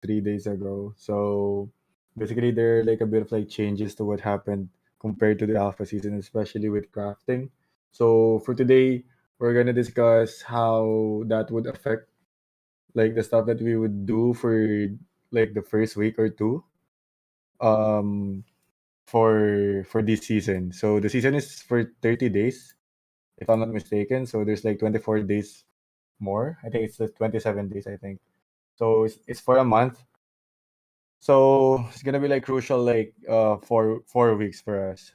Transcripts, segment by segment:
3 days ago. So basically, there are like a bit of like changes to what happened compared to the alpha season, especially with crafting. So for today, we're gonna discuss how that would affect like the stuff that we would do for like the first week or two um for this season. So the season is for 30 days if I'm not mistaken. So there's like 24 days more. I think it's like 27 days I think. So it's for a month. So it's gonna be like crucial like 4 weeks for us.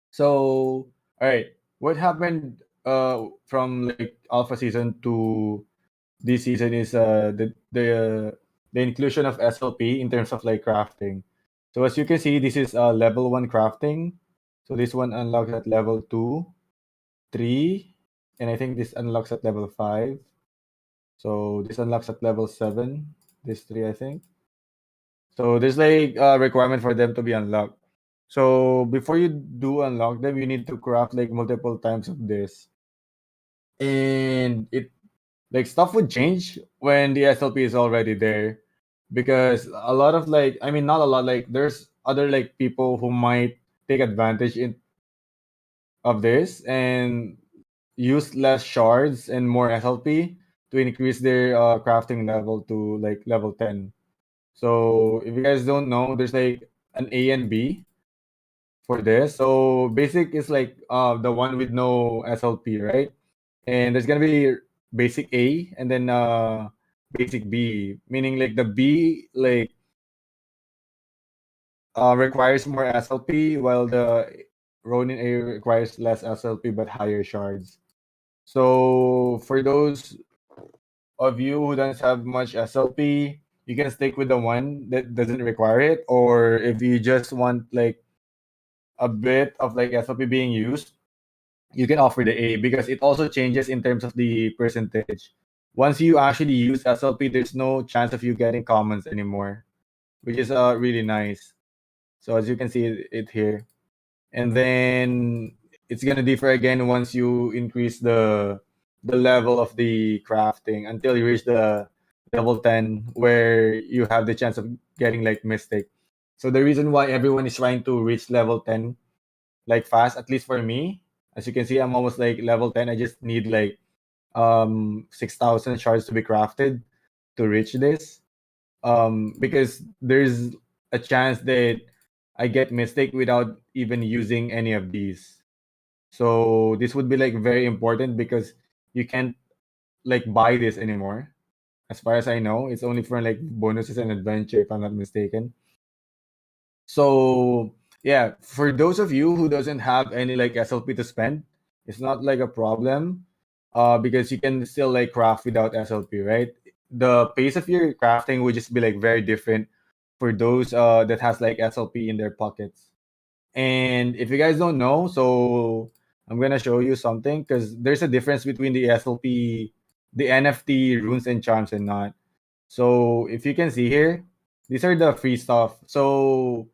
So all right, what happened from like alpha season to this season is the inclusion of SLP in terms of like crafting. So as you can see, this is level 1 crafting. So this one unlocks at level 2, 3, and I think this unlocks at level 5. So this unlocks at level 7. This 3, I think. So there's like a requirement for them to be unlocked. So before you do unlock them, you need to craft like multiple times of this. And it like stuff would change when the SLP is already there. Because a lot of like I mean not a lot, like there's other like people who might take advantage of this and use less shards and more SLP to increase their crafting level to like level 10. So if you guys don't know, there's like an A and B for this. So basic is like the one with no SLP, right? And there's gonna be basic A and then basic B, meaning like the B like requires more SLP while the Ronin A requires less SLP but higher shards. So for those of you who don't have much SLP, you can stick with the one that doesn't require it, or if you just want like a bit of like SLP being used, you can offer the A because it also changes in terms of the percentage. Once you actually use SLP, there's no chance of you getting commons anymore, which is really nice. So as you can see it here, and then it's gonna differ again once you increase the level of the crafting until you reach the level 10 where you have the chance of getting like mystic. So the reason why everyone is trying to reach level 10 like fast, at least for me, as you can see, I'm almost like level 10. I just need like 6,000 shards to be crafted to reach this. Because there's a chance that I get mystic without even using any of these. So this would be like very important because you can't like buy this anymore. As far as I know, it's only for like bonuses and adventure, if I'm not mistaken. So yeah, for those of you who doesn't have any like SLP to spend, it's not like a problem, because you can still like craft without SLP, right? The pace of your crafting would just be like very different for those that has like SLP in their pockets. And if you guys don't know, so I'm gonna show you something because there's a difference between the SLP, the NFT runes and charms and not. So if you can see here, these are the free stuff. So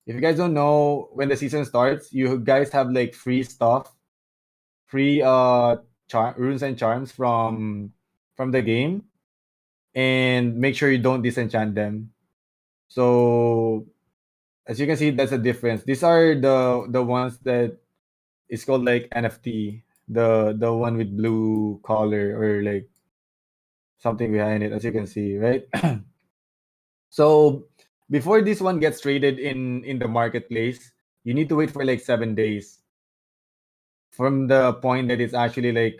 if you guys don't know, when the season starts, you guys have like free stuff, free runes and charms from the game, and make sure you don't disenchant them. So as you can see, that's a difference. These are the ones that it's called like NFT, the one with blue color or like something behind it, as you can see, right? So before this one gets traded in the marketplace, you need to wait for like 7 days from the point that it's actually like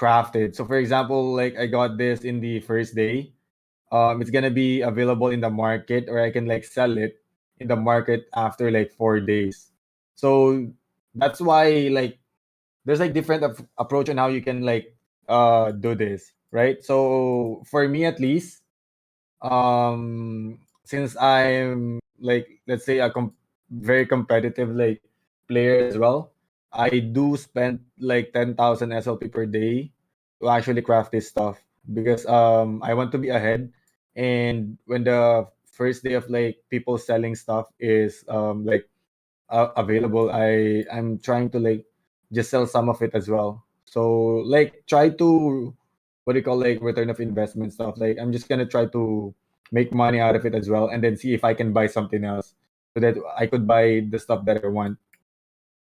crafted. So for example, like I got this in the first day. It's gonna be available in the market, or I can like sell it in the market after like 4 days. So that's why like there's like different approach on how you can like do this, right? So for me at least, since I'm like let's say a very competitive like player as well, I do spend like 10,000 SLP per day to actually craft this stuff because I want to be ahead. And when the first day of like people selling stuff is like available, I'm trying to like just sell some of it as well. So like try to what do you call, like, return of investment stuff. Like, I'm just gonna try to make money out of it as well, and then see if I can buy something else so that I could buy the stuff that I want.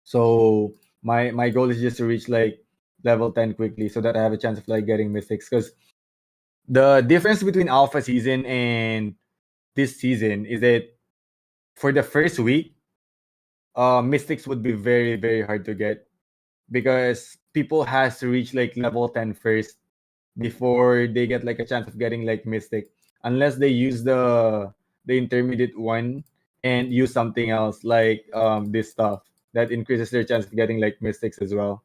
So my goal is just to reach like level 10 quickly so that I have a chance of like getting mystics. Because the difference between alpha season and this season is that for the first week, mystics would be very, very hard to get because people has to reach like level 10 first before they get like a chance of getting like mystic, unless they use the intermediate one and use something else like this stuff that increases their chance of getting like mystics as well.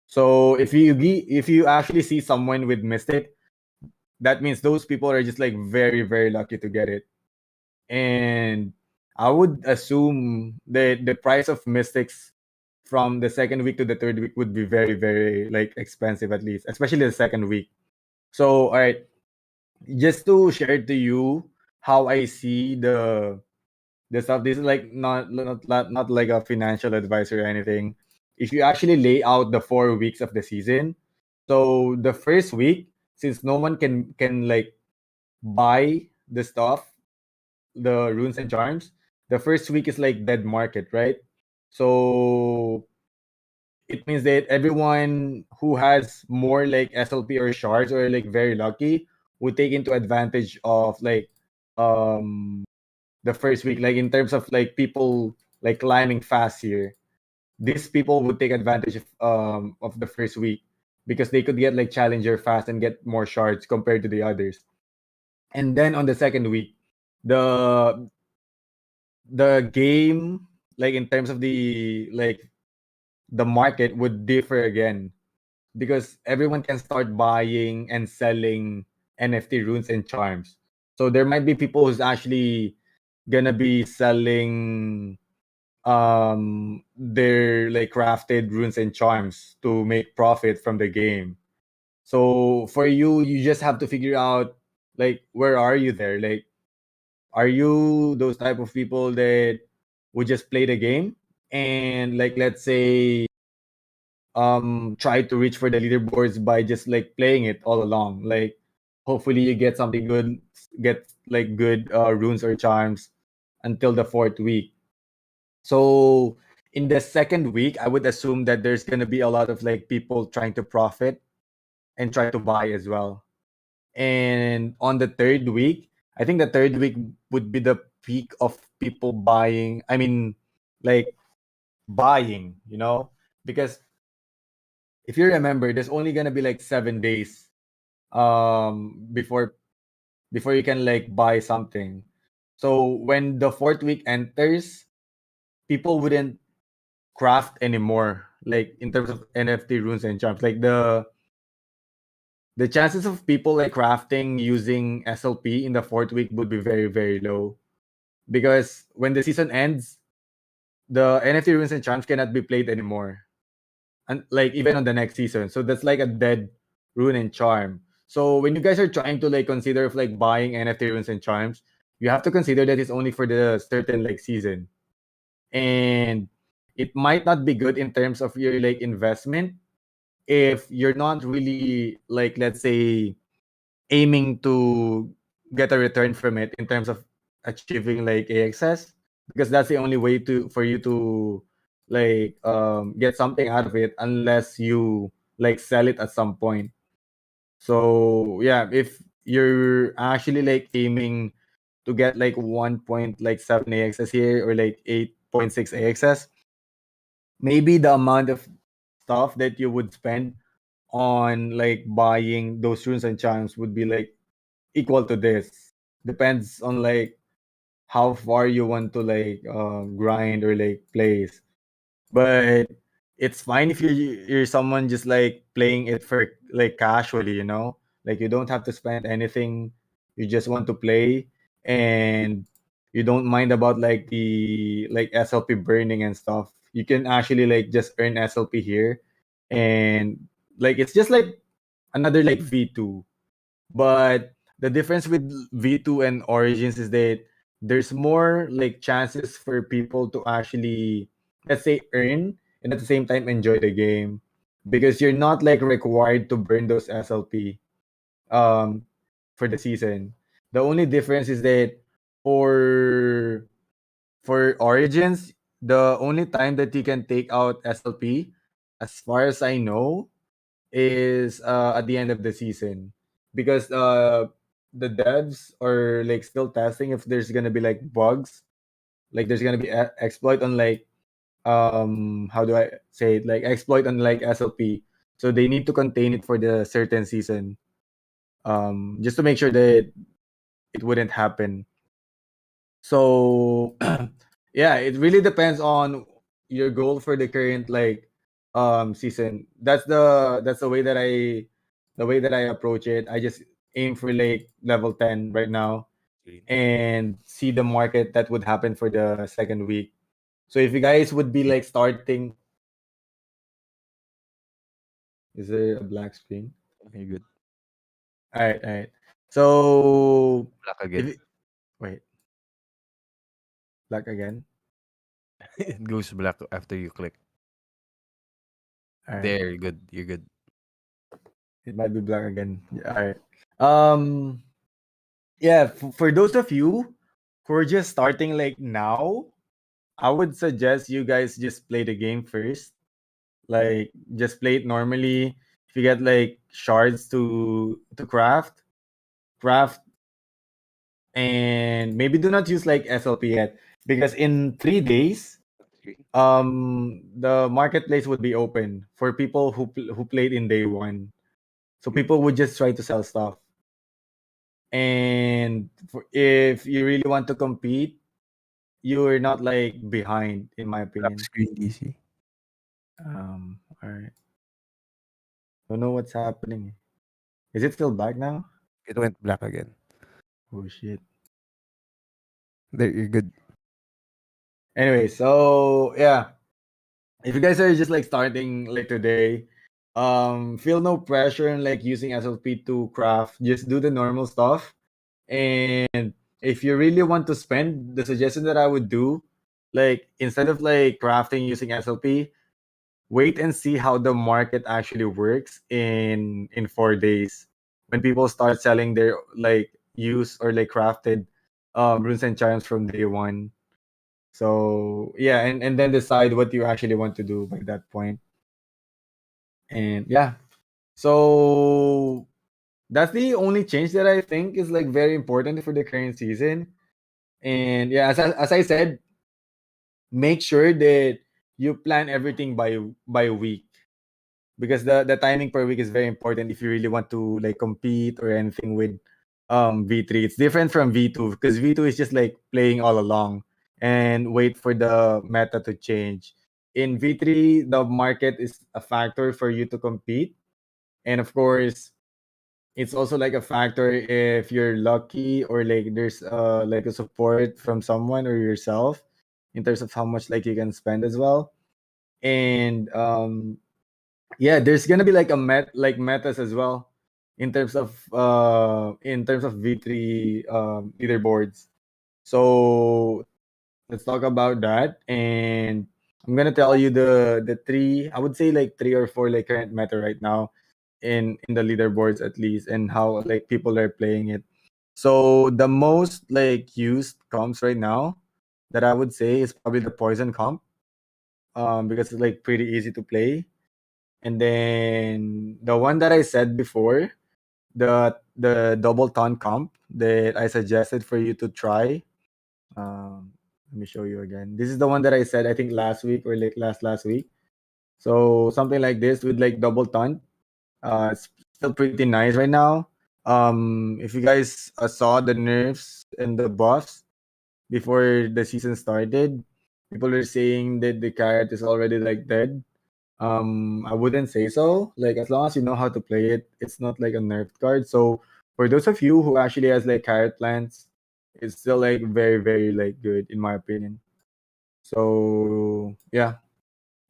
So if you actually see someone with mystic, that means those people are just like very, very lucky to get it. And I would assume that the price of mystics from the second week to the third week would be very, very like expensive, at least, especially the second week. So, all right, just to share to you how I see the stuff. This is like not like a financial advice or anything. If you actually lay out the 4 weeks of the season, so the first week, since no one can like buy the stuff, the runes and charms, the first week is like dead market, right? So it means that everyone who has more like SLP or shards or like very lucky would take into advantage of like um the first week, like in terms of like people like climbing fast here. These people would take advantage of the first week because they could get like challenger fast and get more shards compared to the others. And then on the second week, the the game, like in terms of the market would differ again because everyone can start buying and selling NFT runes and charms. So there might be people who's actually gonna be selling their like crafted runes and charms to make profit from the game. So for you, you just have to figure out like where are you there? Like, are you those type of people that would just play the game and like let's say try to reach for the leaderboards by just like playing it all along? Like, hopefully you get something good, get like good runes or charms until the fourth week. So in the second week, I would assume that there's gonna be a lot of like people trying to profit and try to buy as well. And on the third week, I think the third week would be the peak of people buying. I mean, like buying, because if you remember, there's only gonna be like 7 days before you can like buy something. So when the fourth week enters, people wouldn't craft anymore, like in terms of NFT runes and charms. Like the chances of people like crafting using SLP in the fourth week would be very, very low because when the season ends, the NFT runes and charms cannot be played anymore, and like even on the next season. So that's like a dead rune and charm. So when you guys are trying to like consider of like buying NFT runes and charms, you have to consider that it's only for the certain like season, and it might not be good in terms of your like investment if you're not really like, let's say, aiming to get a return from it in terms of achieving like AXS, because that's the only way to for you to like get something out of it unless you like sell it at some point. So yeah, if you're actually like aiming to get like 1.7 AXS here or like 8.6 AXS, maybe the amount of stuff that you would spend on like buying those runes and charms would be like equal to this. Depends on like how far you want to like grind or like place. But it's fine if you're someone just like playing it for like casually, like you don't have to spend anything. You just want to play, and you don't mind about like the like SLP burning and stuff. You can actually like just earn SLP here, and like it's just like another like V2. But the difference with V2 and Origins is that there's more like chances for people to actually, let's say, earn and at the same time enjoy the game, because you're not like required to burn those SLP. for the season. The only difference is that for Origins, the only time that you can take out SLP, as far as I know, is at the end of the season, because the devs are like still testing if there's gonna be like bugs, like there's gonna be exploit on like how do I say it, like exploit on like SLP, so they need to contain it for the certain season, just to make sure that it wouldn't happen. So yeah, it really depends on your goal for the current like season. That's the way that I approach it. I just aim for like level 10 right now and see the market that would happen for the second week. So if you guys would be like starting, is there a black screen? Okay, good. All right. So Black if again. wait, black again. It goes black after you click. All right, There, you're good. You're good. it might be black again. Yeah, all right. Yeah, for those of you who are just starting like now, I would suggest you guys just play the game first. Like just play it normally. If you get like shards to craft, and maybe do not use like SLP yet, because in 3 days, the marketplace would be open for people who played in day one. So people would just try to sell stuff. And if you really want to compete, you're not like behind, in my Black opinion. screen DC. All right. Don't know what's happening. Is it still black now? It went black again. Oh shit. There, you're good. Anyway, so yeah, if you guys are just like starting like today, feel no pressure in like using SLP to craft. Just do the normal stuff. And if you really want to spend, the suggestion that I would do, like instead of like crafting using SLP, wait and see how the market actually works in 4 days, when people start selling their like used or like crafted runes and charms from day one. So yeah, and then decide what you actually want to do by that point. And yeah, so that's the only change that I think is like very important for the current season. And yeah, as I said, make sure that you plan everything by week, because the timing per week is very important if you really want to like compete or anything with V3. It's different from V2, because V2 is just like playing all along and wait for the meta to change. In V3, the market is a factor for you to compete. And of course, it's also like a factor if you're lucky, or like there's like a support from someone or yourself, in terms of how much like you can spend as well. And yeah, there's gonna be like a metas as well, in terms of V3 leaderboards. So let's talk about that. And I'm gonna tell you the three, I would say like three or four like current meta right now in the leaderboards at least, and how like people are playing it. So the most like used comps right now that I would say is probably the poison comp, because it's like pretty easy to play. And then the one that I said before, the double ton comp that I suggested for you to try. Let me show you again. This is the one that I said I think last week, or like last week. So something like this with like double ton. It's still pretty nice right now. If you guys saw the nerfs and the buffs before the season started, people are saying that the carrot is already like dead. I wouldn't say so. Like as long as you know how to play it, it's not like a nerfed card. So for those of you who actually has like carrot plants, it's still like very very like good in my opinion. So yeah,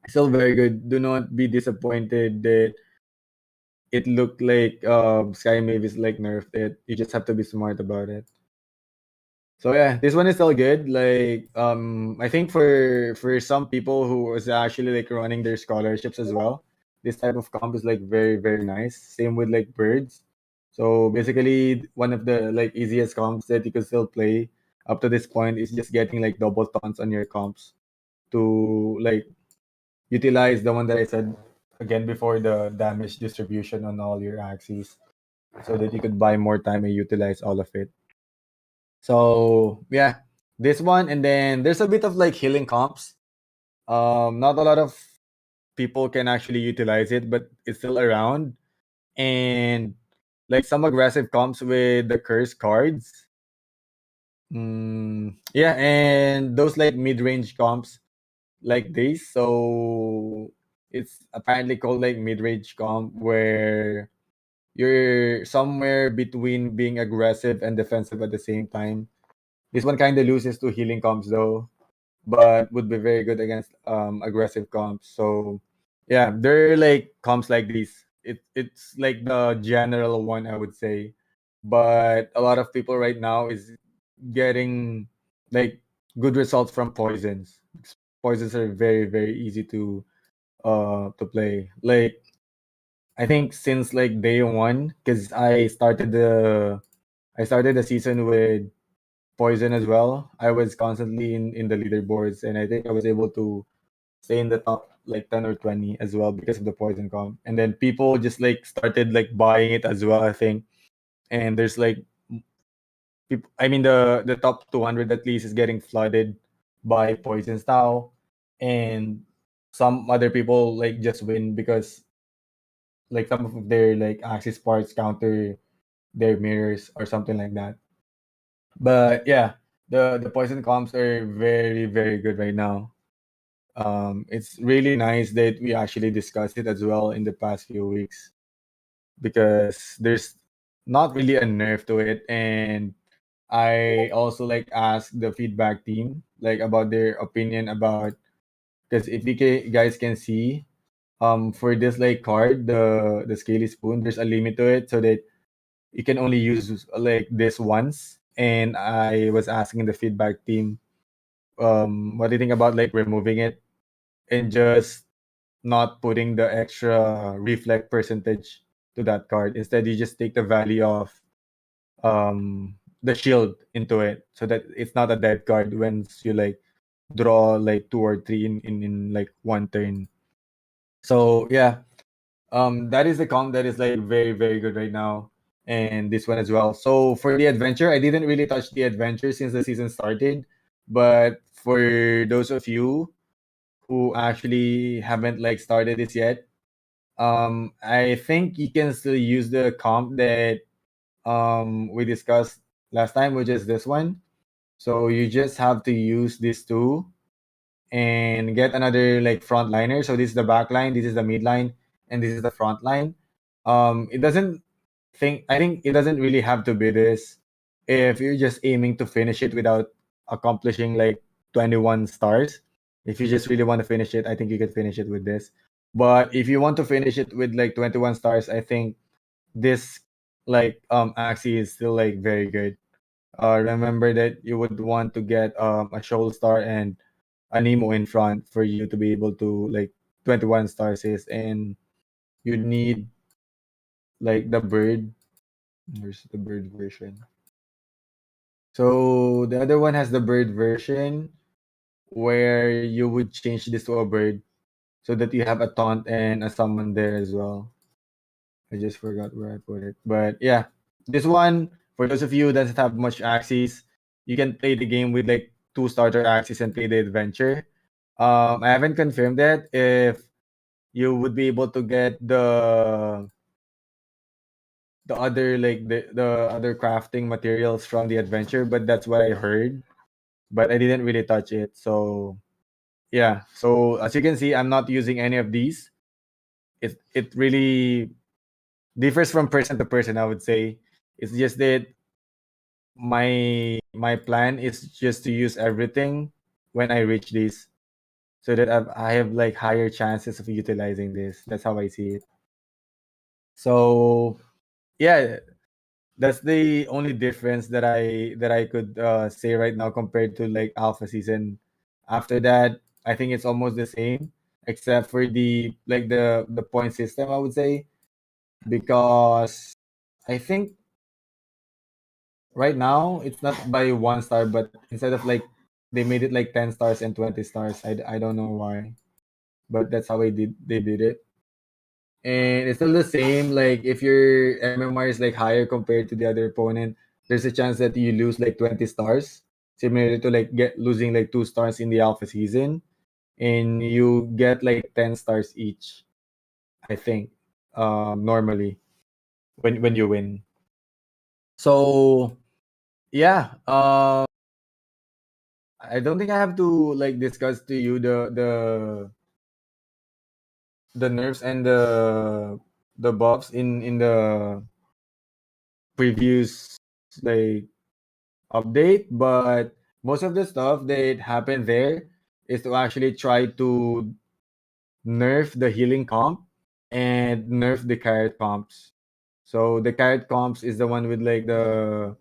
still very good. Do not be disappointed that it looked like Sky Mavis like nerfed it. You just have to be smart about it. So yeah, this one is still good. Like I think for some people who was actually like running their scholarships as well, this type of comp is like very very nice. Same with like birds. So basically, one of the like easiest comps that you could still play up to this point is just getting like double taunts on your comps to like utilize the one that I said again before, the damage distribution on all your axes, so that you could buy more time and utilize all of it. So yeah, this one, and then there's a bit of like healing comps. Not a lot of people can actually utilize it, but it's still around. And like some aggressive comps with the curse cards. Yeah, and those like mid-range comps like this. So it's apparently called like mid-range comp, where you're somewhere between being aggressive and defensive at the same time. This one kind of loses to healing comps though, but would be very good against aggressive comps. So yeah, there are like comps like these. It's like the general one, I would say, but a lot of people right now is getting like good results from poisons. Poisons are very easy to play. Like I think since like day one, because I started the season with poison as well. I was constantly in the leaderboards, and I think I was able to stay in the top like 10 or 20 as well because of the poison comp. And then people just like started like buying it as well, I think. And there's like people, I mean the top 200 at least is getting flooded by poison style, and some other people like just win because like some of their like axis parts counter their mirrors or something like that. But yeah, the poison comps are very good right now. It's really nice that we actually discussed it as well in the past few weeks, because there's not really a nerf to it. And I also like ask the feedback team like about their opinion about, because if guys can see, for this like card, the scaly spoon, there's a limit to it, so that you can only use like this once. And I was asking the feedback team, what do you think about like removing it and just not putting the extra reflect percentage to that card. Instead, you just take the value of the shield into it, so that it's not a dead card once you like draw like two or three in like one turn. So yeah, that is the comp that is like very good right now, and this one as well. So for the adventure, I didn't really touch the adventure since the season started, but for those of you who actually haven't like started this yet, I think you can still use the comp that we discussed last time, which is this one. So you just have to use these two and get another like frontliner. So this is the back line, this is the mid line, and this is the front line. It doesn't think I think it doesn't really have to be this if you're just aiming to finish it without accomplishing like 21 stars. If you just really want to finish it, I think you could finish it with this. But if you want to finish it with like 21 stars, I think this like Axie is still like very good. Remember that you would want to get a shoal star and a Nemo in front for you to be able to like 21 stars is, and you need like the bird. Where's the bird version? So the other one has the bird version where you would change this to a bird so that you have a taunt and a summon there as well. I just forgot where I put it. But yeah, this one, for those of you who doesn't have much axes, you can play the game with like two starter axes and play the adventure. I haven't confirmed that if you would be able to get the other like the other crafting materials from the adventure, but that's what I heard. But I didn't really touch it. So yeah. So as you can see, I'm not using any of these. It really differs from person to person, I would say. It's just that my plan is just to use everything when I reach this, so that I have like higher chances of utilizing this. That's how I see it. So yeah, that's the only difference that I could say right now compared to like alpha season. After that, I think it's almost the same, except for the like the point system, I would say, because I think right now it's not by 1 star, but instead of like they made it like 10 stars and 20 stars. I don't know why, but that's how they did it. And it's still the same. Like if your MMR is like higher compared to the other opponent, there's a chance that you lose like 20 stars, similar to like get losing like 2 stars in the alpha season, and you get like 10 stars each. I think normally when you win. So yeah, I don't think I have to like discuss to you the nerfs and the buffs in the previous like update, but most of the stuff that happened there is to actually try to nerf the healing comp and nerf the carrot comps. So the carrot comps is the one with like the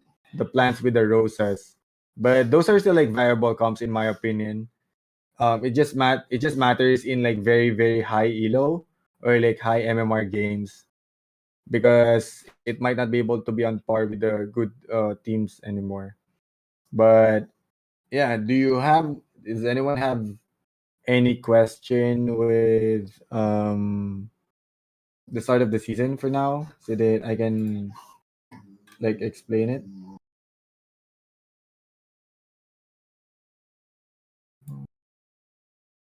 plants with the roses. But those are still like viable comps in my opinion. It just matters in like very very high elo or like high MMR games because it might not be able to be on par with the good teams anymore. But yeah, does anyone have any question with the start of the season for now so that I can like explain it?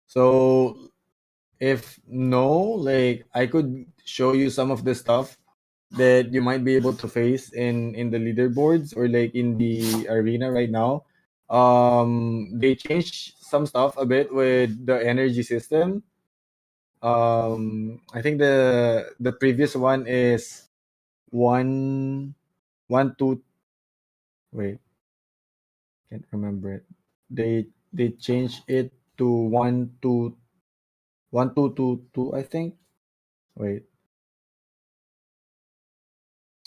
So if no, like I could show you some of the stuff that you might be able to face in the leaderboards or like in the arena right now. They changed some stuff a bit with the energy system. I think the previous one is one one two wait, can't remember it. They changed it to 1222, I think. Wait.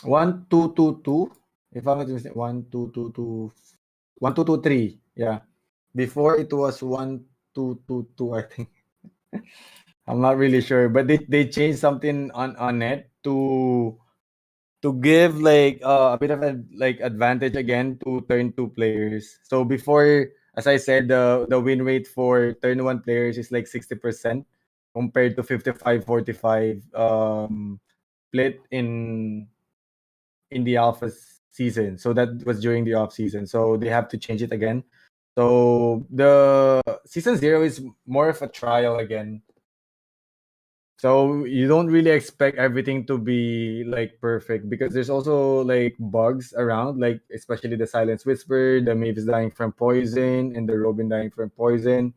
1222, if I'm not mistaken, 1222, 1223. Yeah. Before it was 1222, I think. I'm not really sure, but they changed something on it to give like a bit of a like advantage again to turn two players. So before, as I said, the win rate for turn one players is like 60% compared to 55-45 split in the alpha season. So that was during the off season. So they have to change it again. So the season zero is more of a trial again. So you don't really expect everything to be like perfect because there's also like bugs around, like especially the Silence Whisper, the Mavis dying from poison, and the Robin dying from poison.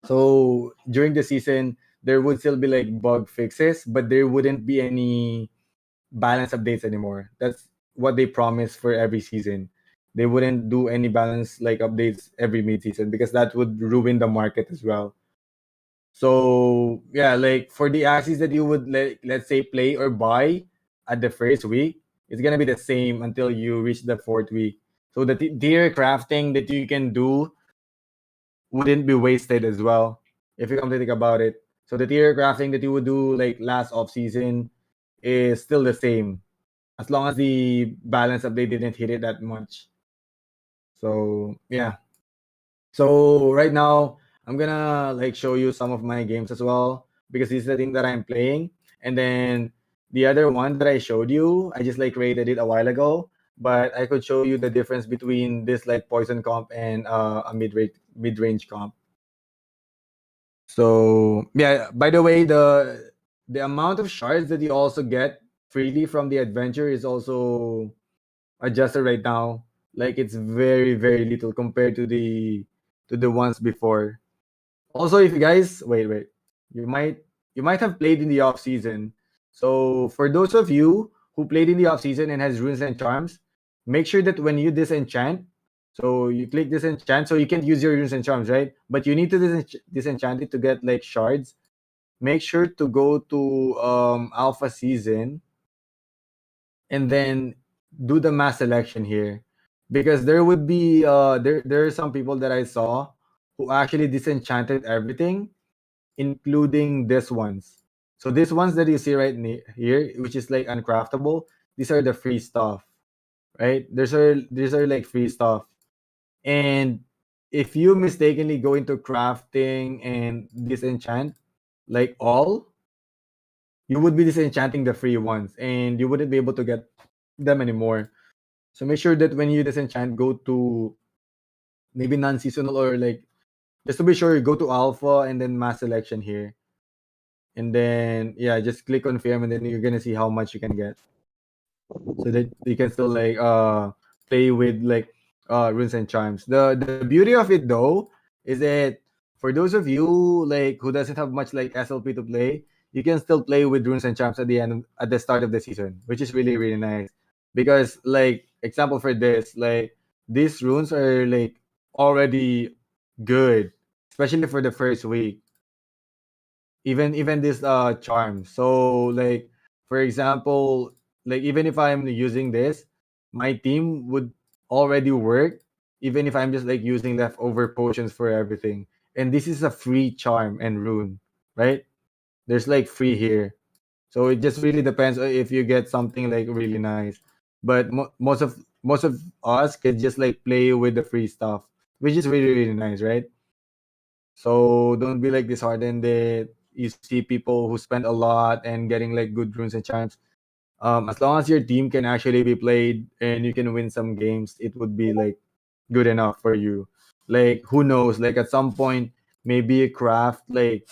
So during the season, there would still be like bug fixes, but there wouldn't be any balance updates anymore. That's what they promise for every season. They wouldn't do any balance like updates every mid season because that would ruin the market as well. So yeah, like for the axes that you would let's say play or buy at the first week, it's gonna be the same until you reach the fourth week. So the tier crafting that you can do wouldn't be wasted as well if you come to think about it. So the tier crafting that you would do like last off season is still the same as long as the balance update didn't hit it that much. So yeah. So right now I'm gonna like show you some of my games as well because this is the thing that I'm playing. And then the other one that I showed you, I just like created it a while ago. But I could show you the difference between this like poison comp and a mid range comp. So yeah, by the way, the amount of shards that you also get freely from the adventure is also adjusted right now. Like it's very very little compared to the ones before. Also, if you guys wait, you might have played in the off season. So for those of you who played in the off season and has runes and charms, make sure that when you disenchant, so you click disenchant, so you can't use your runes and charms, right? But you need to disenchant it to get like shards. Make sure to go to alpha season and then do the mass selection here because there would be there are some people that I saw who actually disenchanted everything including this ones. So these ones that you see right here, which is like uncraftable, these are the free stuff, right? These are like free stuff. And if you mistakenly go into crafting and disenchant like all, you would be disenchanting the free ones and you wouldn't be able to get them anymore. So make sure that when you disenchant, go to maybe non-seasonal, or like, just to be sure, go to alpha and then mass selection here. And then yeah, just click confirm and then you're gonna see how much you can get. So that you can still like play with like runes and charms. The beauty of it though is that for those of you like who doesn't have much like SLP to play, you can still play with runes and charms at the start of the season, which is really really nice. Because like example for this, like these runes are like already good, especially for the first week. Even this charm. So like for example, like even if I'm using this, my team would already work even if I'm just like using leftover potions for everything. And this is a free charm and rune, right? There's like free here. So it just really depends if you get something like really nice. But most of us can just like play with the free stuff, which is really really nice, right? So don't be like disheartened that you see people who spend a lot and getting like good runes and charms. As long as your team can actually be played and you can win some games, it would be like good enough for you. Like who knows? Like at some point, maybe you craft like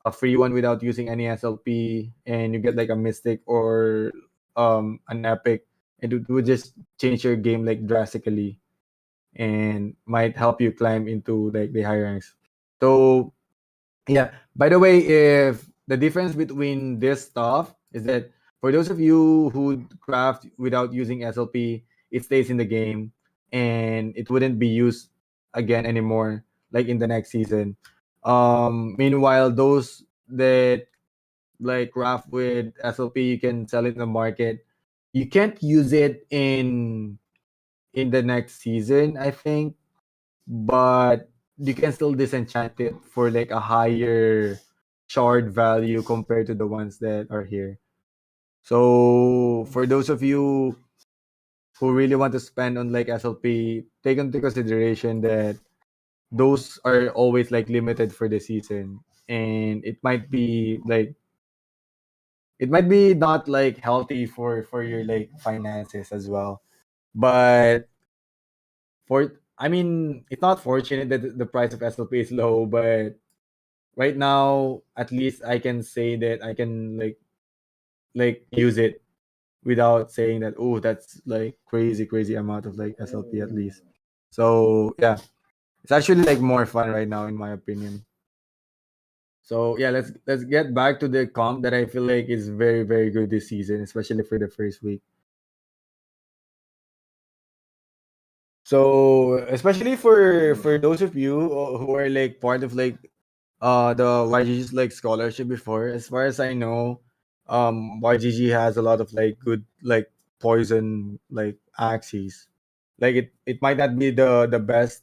a free one without using any SLP, and you get like a mystic or an epic, and it would just change your game like drastically and might help you climb into like the higher ranks. So yeah. By the way, if the difference between this stuff is that for those of you who craft without using SLP, it stays in the game and it wouldn't be used again anymore, like in the next season. Meanwhile, those that like craft with SLP, you can sell it in the market. You can't use it in the next season, I think, but you can still disenchant it for like a higher shard value compared to the ones that are here. So for those of you who really want to spend on like SLP, take into consideration that those are always like limited for the season, and it might be not like healthy for your like finances as well. But I mean, it's not fortunate that the price of SLP is low, but right now at least I can say that I can like use it without saying that, oh, that's like crazy amount of like SLP at least. So yeah, it's actually like more fun right now in my opinion. So yeah, let's get back to the comp that I feel like is very very good this season, especially for the first week. So especially for those of you who are like part of like the YGG's like scholarship before, as far as I know, YGG has a lot of like good like poison like Axies. Like it might not be the best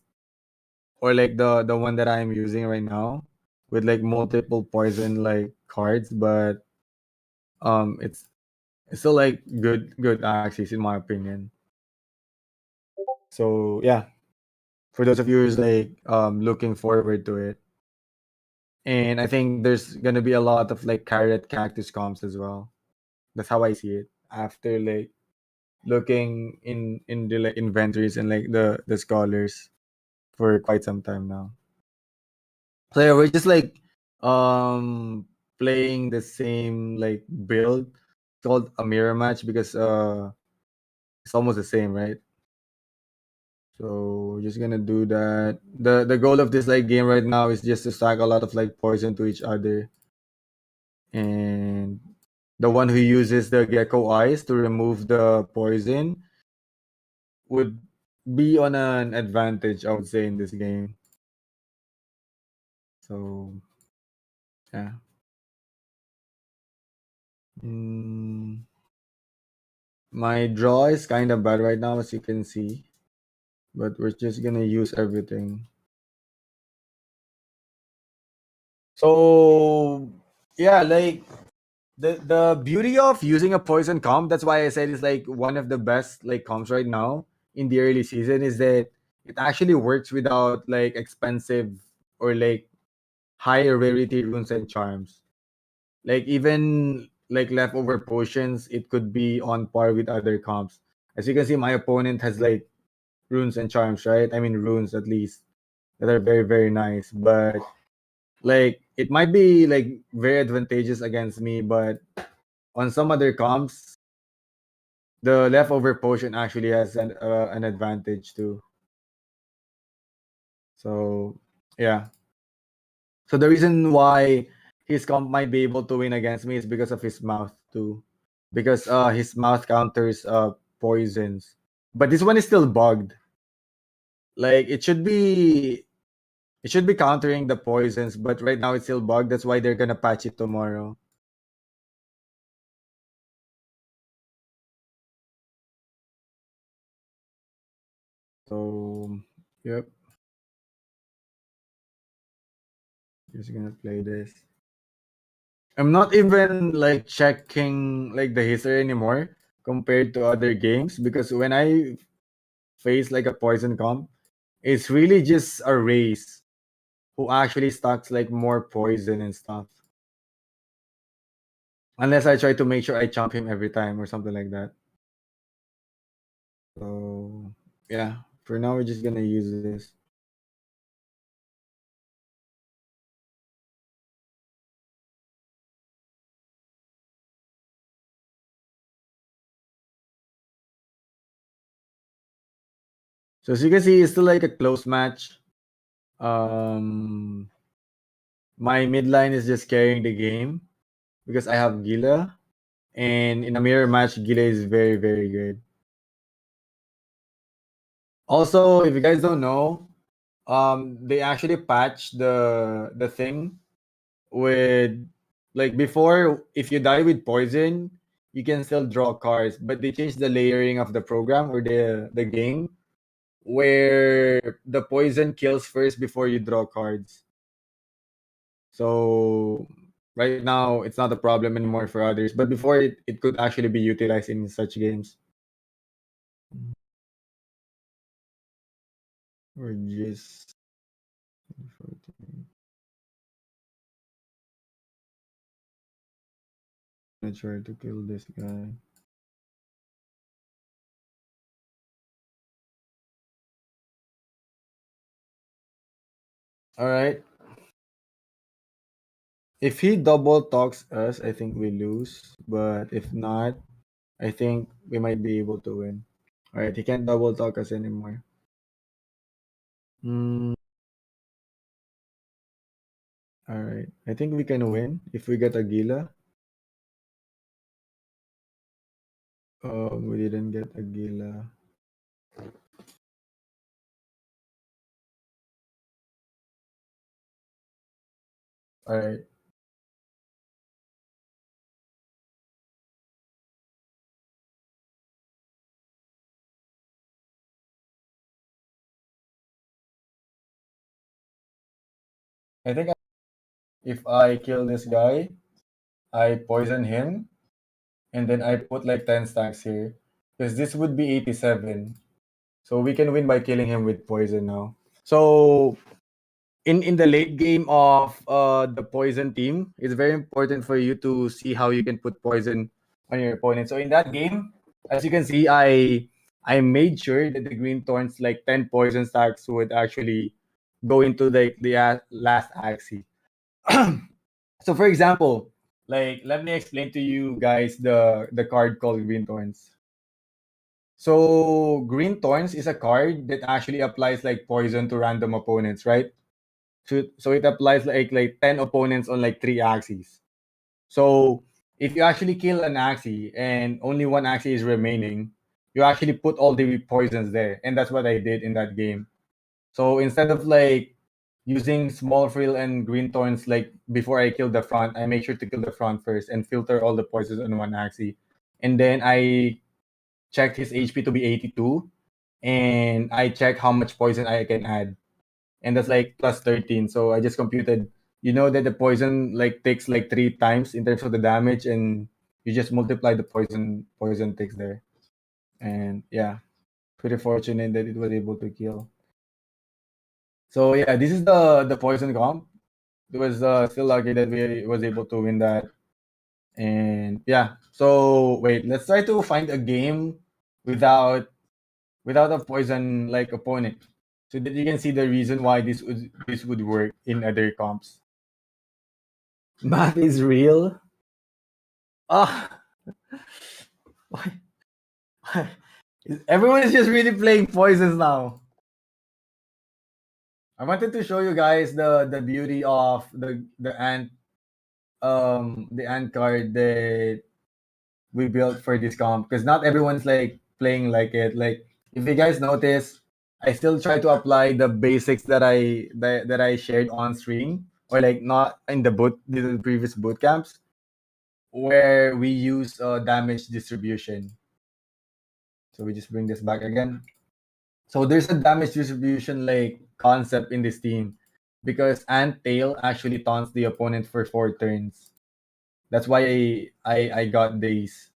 or like the one that I'm using right now with like multiple poison like cards, but it's still like good Axies in my opinion. So yeah, for those of you who's like looking forward to it. And I think there's gonna be a lot of like carrot cactus comps as well. That's how I see it. After like looking in the like inventories and like the scholars for quite some time now. So yeah, we're just like playing the same like build. It's called a mirror match because it's almost the same, right? So we're just gonna do that. The goal of this like game right now is just to stack a lot of like poison to each other, and the one who uses the gecko eyes to remove the poison would be on an advantage, I would say, in this game. So yeah. Mm, my draw is kind of bad right now, as you can see, but we're just gonna use everything. So yeah, like The beauty of using a poison comp, that's why I said it's like one of the best like comps right now in the early season, is that it actually works without like expensive or like high rarity runes and charms. Like even like leftover potions, it could be on par with other comps. As you can see, my opponent has like runes and charms, right? I mean runes at least that are very very nice, but like it might be like very advantageous against me, but on some other comps, the leftover potion actually has an advantage too. So yeah. So the reason why his comp might be able to win against me is because of his mouth too, because his mouth counters poisons. But this one is still bugged. Like it should be countering the poisons, but right now it's still bugged. That's why they're gonna patch it tomorrow. So yep, just gonna play this. I'm not even like checking like the history anymore compared to other games, because when I face like a poison comp, it's really just a race who actually stocks like more poison and stuff. Unless I try to make sure I chomp him every time or something like that. So yeah, for now we're just gonna use this. So as you can see, it's still like a close match. Um, my mid line is just carrying the game because I have Gila, and in a mirror match, Gila is very very good. Also, if you guys don't know, they actually patched the thing with like before. If you die with poison, you can still draw cards, but they changed the layering of the program or the game where the poison kills first before you draw cards. So right now it's not a problem anymore for others, but before it could actually be utilized in such games. Or just gonna try to kill this guy. All right. If he double talks us, I think we lose. But if not, I think we might be able to win. All right, he can't double talk us anymore. Mm, all right, I think we can win if we get Aguila. We didn't get Aguila. All right, I think if I kill this guy, I poison him, and then I put like 10 stacks here, because this would be 87. So we can win by killing him with poison now. So in the late game of the poison team, it's very important for you to see how you can put poison on your opponent. So in that game, as you can see, I made sure that the green thorns like 10 poison stacks would actually go into the last Axie. So for example, like let me explain to you guys the card called green thorns. So green thorns is a card that actually applies like poison to random opponents, right? So it applies like 10 opponents on like 3 axes. So if you actually kill an axie and only one axie is remaining, you actually put all the poisons there, and that's what I did in that game. So instead of like using small frill and green thorns like before I kill the front, I make sure to kill the front first and filter all the poisons on one axie, and then I checked his HP to be 82, and I check how much poison I can add, and that's like plus 13. So I just computed you know that the poison like takes like 3 times in terms of the damage, and you just multiply the poison takes there. And yeah, pretty fortunate that it was able to kill. So yeah, this is the poison comp. It was still lucky that we was able to win that. And yeah, so wait, let's try to find a game without without a poison like opponent, so that you can see the reason why this would work in other comps. Math is real. Ah, why? why- Everyone is just really playing poisons now. I wanted to show you guys the beauty of the ant card that we built for this comp, because not everyone's like playing like it. Like if you guys notice, I still try to apply the basics that I shared on stream, or like not in the previous boot camps, where we use damage distribution. So we just bring this back again. So there's a damage distribution like concept in this team, because Ant Tail actually taunts the opponent for 4 turns. That's why I got these.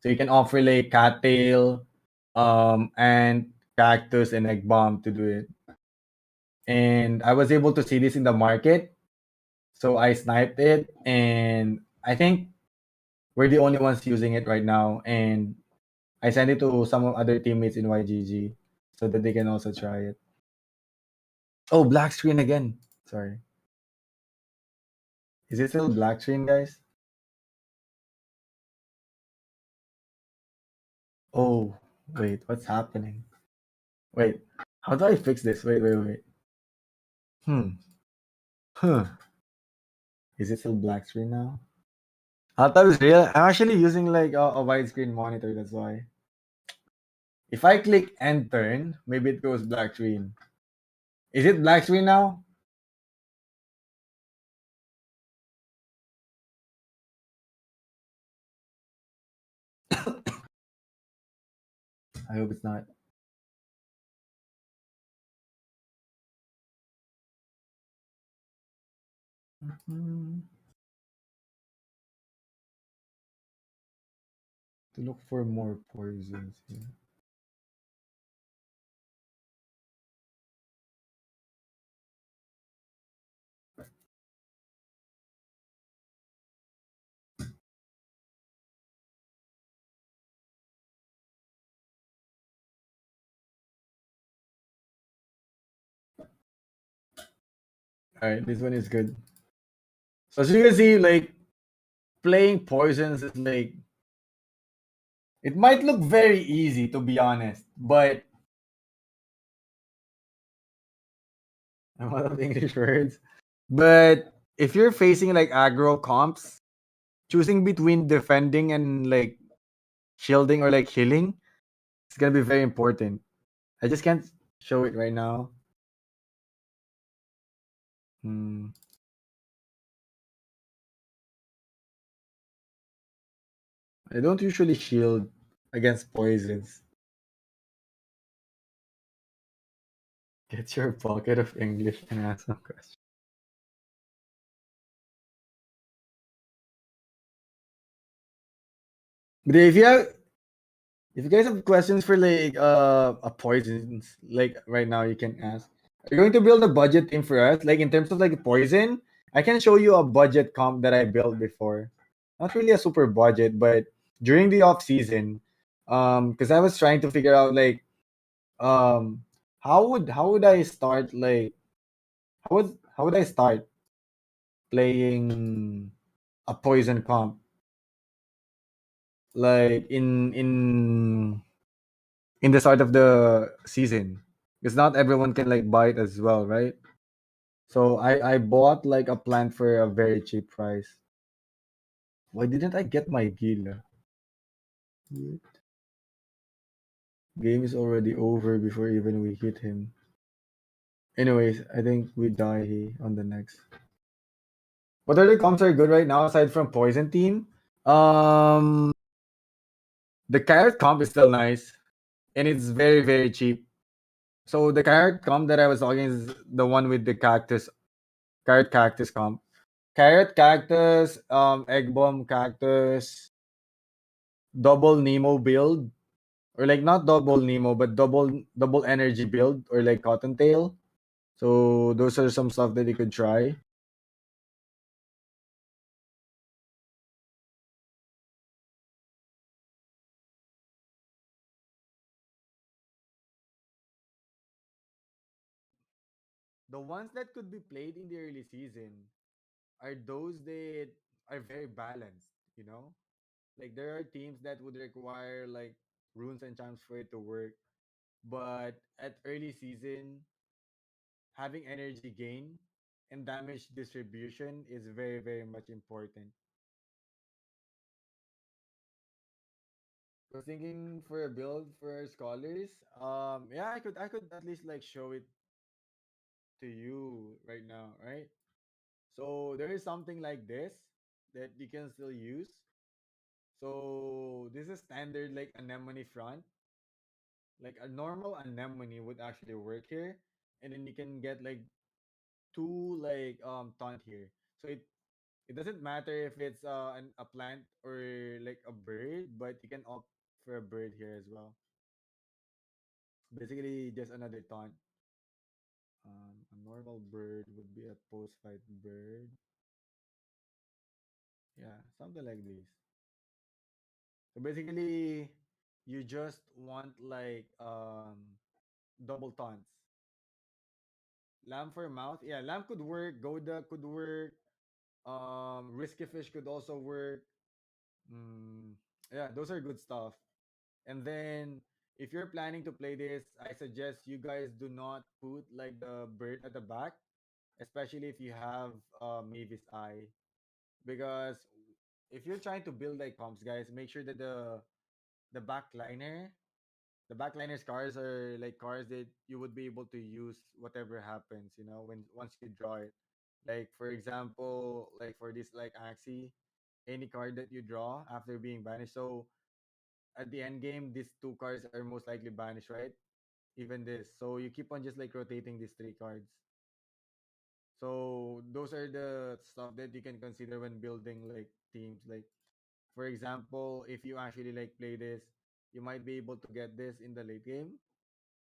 So you can offer like Cattail, and Cactus and Egg Bomb to do it. And I was able to see this in the market, so I sniped it, and I think we're the only ones using it right now. And I sent it to some other teammates in YGG so that they can also try it. Oh, black screen again. Sorry. Is it still black screen, guys? Oh, wait, what's happening? Wait, how do I fix this? Wait. Hmm. Huh. Is it still black screen now? I thought it was real. I'm actually using like a widescreen monitor, that's why. If I click end turn, maybe it goes black screen. Is it black screen now? I hope it's not. Mhm. To look for more poisons here. Alright, this one is good. So as you can see, like playing poisons is like, it might look very easy to be honest, but I'm out of English words. But if you're facing like aggro comps, choosing between defending and like shielding or like healing, it's gonna be very important. I just can't show it right now. Hmm. I don't usually shield against poisons. Get your pocket of English and ask some questions. But if you guys have questions for like a poisons, like right now you can ask. Are you going to build a budget team for us? Like in terms of like poison, I can show you a budget comp that I built before. Not really a super budget, but during the off season, because I was trying to figure out like um how would I start like how would I start playing a poison comp like in the start of the season, because not everyone can like buy it as well, right? So I bought like a plant for a very cheap price. Why didn't I get my gila? Game is already over before even we hit him. Anyways, I think we die on the next. What other comps are good right now aside from poison team? Um, the carrot comp is still nice, and it's very cheap. So the carrot comp that I was talking is the one with the carrot cactus comp. Carrot cactus, egg bomb cactus, double Nemo build, or like not double Nemo, but double energy build, or like cottontail. So those are some stuff that you could try. The ones that could be played in the early season are those that are very balanced, you know? Like there are teams that would require like runes and charms for it to work, but at early season, having energy gain and damage distribution is very, very much important. I was thinking for a build for scholars. Yeah, I could at least like show it to you right now, right? So there is something like this that you can still use. So this is standard like anemone front. Like a normal anemone would actually work here, and then you can get like two like taunt here. So it doesn't matter if it's a plant or like a bird, but you can opt for a bird here as well. Basically, just another taunt. A normal bird would be a post fight bird. Yeah, something like this. So basically, you just want like double taunts. Lamb for mouth. Yeah, lamb could work. Goda could work. Risky fish could also work. Mm, yeah, those are good stuff. And then if you're planning to play this, I suggest you guys do not put like the bird at the back, especially if you have Mavis Eye. Because if you're trying to build like comps, guys, make sure that the backliner, the backliner's cars are like cars that you would be able to use whatever happens, you know, when once you draw it. Like for example, like for this like Axie, any card that you draw after being banished. So at the end game, these two cards are most likely banished, right? Even this. So you keep on just like rotating these three cards. So those are the stuff that you can consider when building like teams. Like for example, if you actually like play this, you might be able to get this in the late game,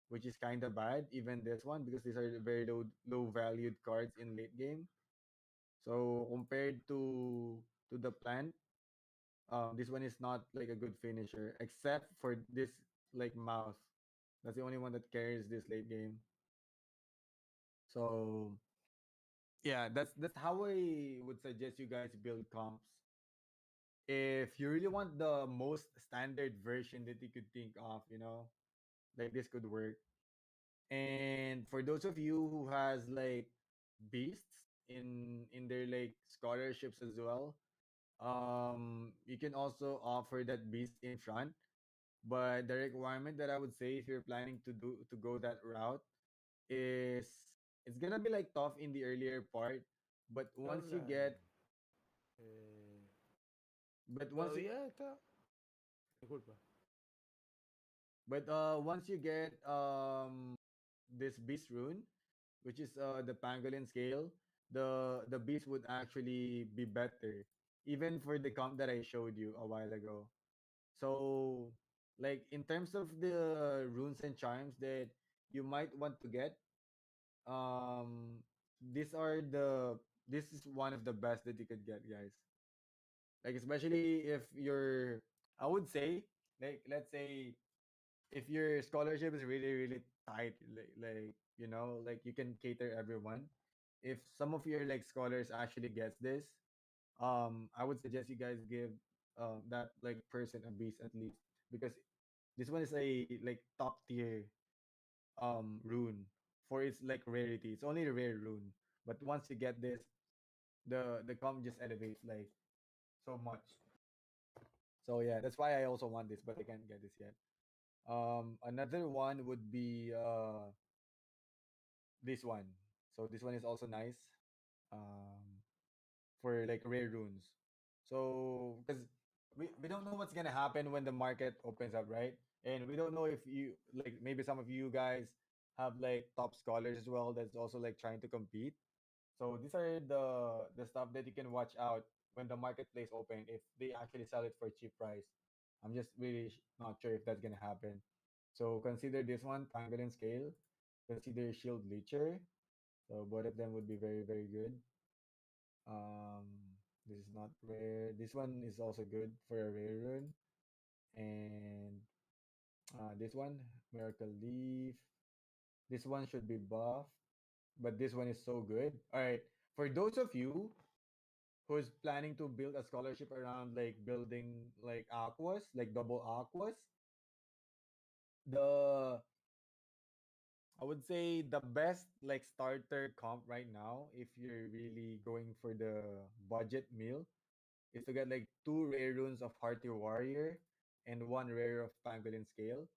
which is kind of bad. Even this one because these are very low valued cards in late game. So compared to the plant, this one is not like a good finisher except for this like mouth. That's the only one that carries this late game. So yeah, that's how I would suggest you guys build comps. If you really want the most standard version that you could think of, you know, like this could work. And for those of you who has like beasts in their like scholarships as well, you can also offer that beast in front. But the requirement that I would say if you're planning to go that route is it's gonna be like tough in the earlier part, but Ikaw once you lang. get Eh, but ikaw once you yata. Cool pa. once you get this beast rune, which is the pangolin scale, the beast would actually be better, even for the comp that I showed you a while ago. So, like in terms of the runes and charms that you might want to get, these are the this is one of the best that you could get, guys. Like especially if you're, I would say, like let's say if your scholarship is really really tight, like you know, like you can cater everyone. If some of your like scholars actually gets this, I would suggest you guys give that like person a beast at least because this one is a like top tier rune for its like rarity. It's only a rare rune, but once you get this, the comp just elevates like so much. So yeah, that's why I also want this, but I can't get this yet. Another one would be this one. So this one is also nice. Um, for like rare runes. So because we don't know what's gonna happen when the market opens up, right? And we don't know if you like maybe some of you guys have like top scholars as well that's also like trying to compete. So these are the stuff that you can watch out when the marketplace open if they actually sell it for cheap price. I'm just really not sure if that's gonna happen. So consider this one, pangolin scale. Consider shield bleacher. So both of them would be very very good. This is not rare. This one is also good for a rare rune. And this one, miracle leaf. This one should be buff, but this one is so good. All right, for those of you who's planning to build a scholarship around like building like aquas, like double aquas, the I would say the best like starter comp right now, if you're really going for the budget meal, is to get like two rare runes of Hearty Warrior and one rare of Pangolin Scale.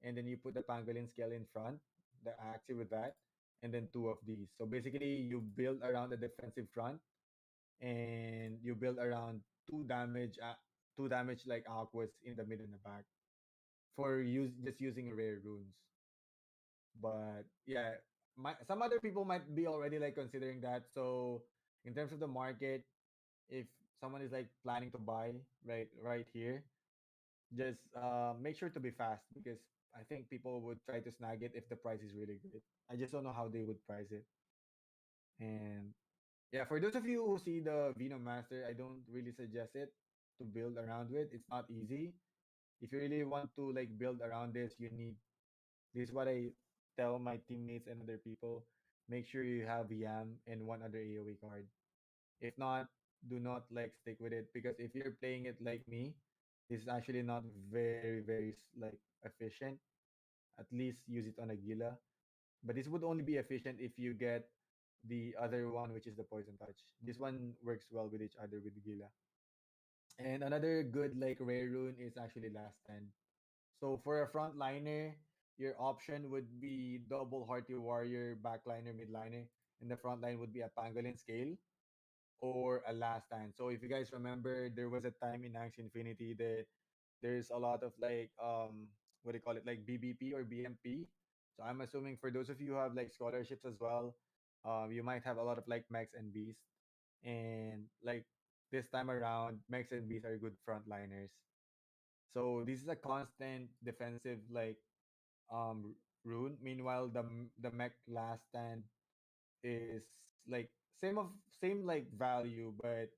And then you put the Pangolin Scale in front, the Axie with that, and then two of these. So basically you build around the defensive front and you build around two damage like aquas in the mid and the back for use just using rare runes. But yeah, some other people might be already like considering that. So in terms of the market, if someone is like planning to buy right here, just make sure to be fast because I think people would try to snag it if the price is really good. I just don't know how they would price it. And yeah, for those of you who see the Vino Master, I don't really suggest it to build around with. It's not easy. If you really want to like build around this, you need this is what I tell my teammates and other people. Make sure you have Yam and one other AoE card. If not, do not like stick with it because if you're playing it like me, this is actually not very like efficient. At least use it on a Gila. But this would only be efficient if you get the other one, which is the Poison Touch. This one works well with each other with the Gila. And another good like rare rune is actually Last Stand. So for a frontliner, your option would be double Hearty Warrior, backliner, midliner, and the front line would be a Pangolin Scale or a Last Stand. So if you guys remember, there was a time in Axie Infinity that there's a lot of like what do you call it, like BBP or BMP. So I'm assuming for those of you who have like scholarships as well, you might have a lot of like mechs and beasts, and like this time around, mechs and beasts are good frontliners. So this is a constant defensive like rune. Meanwhile, the mech Last Stand is like same like value, but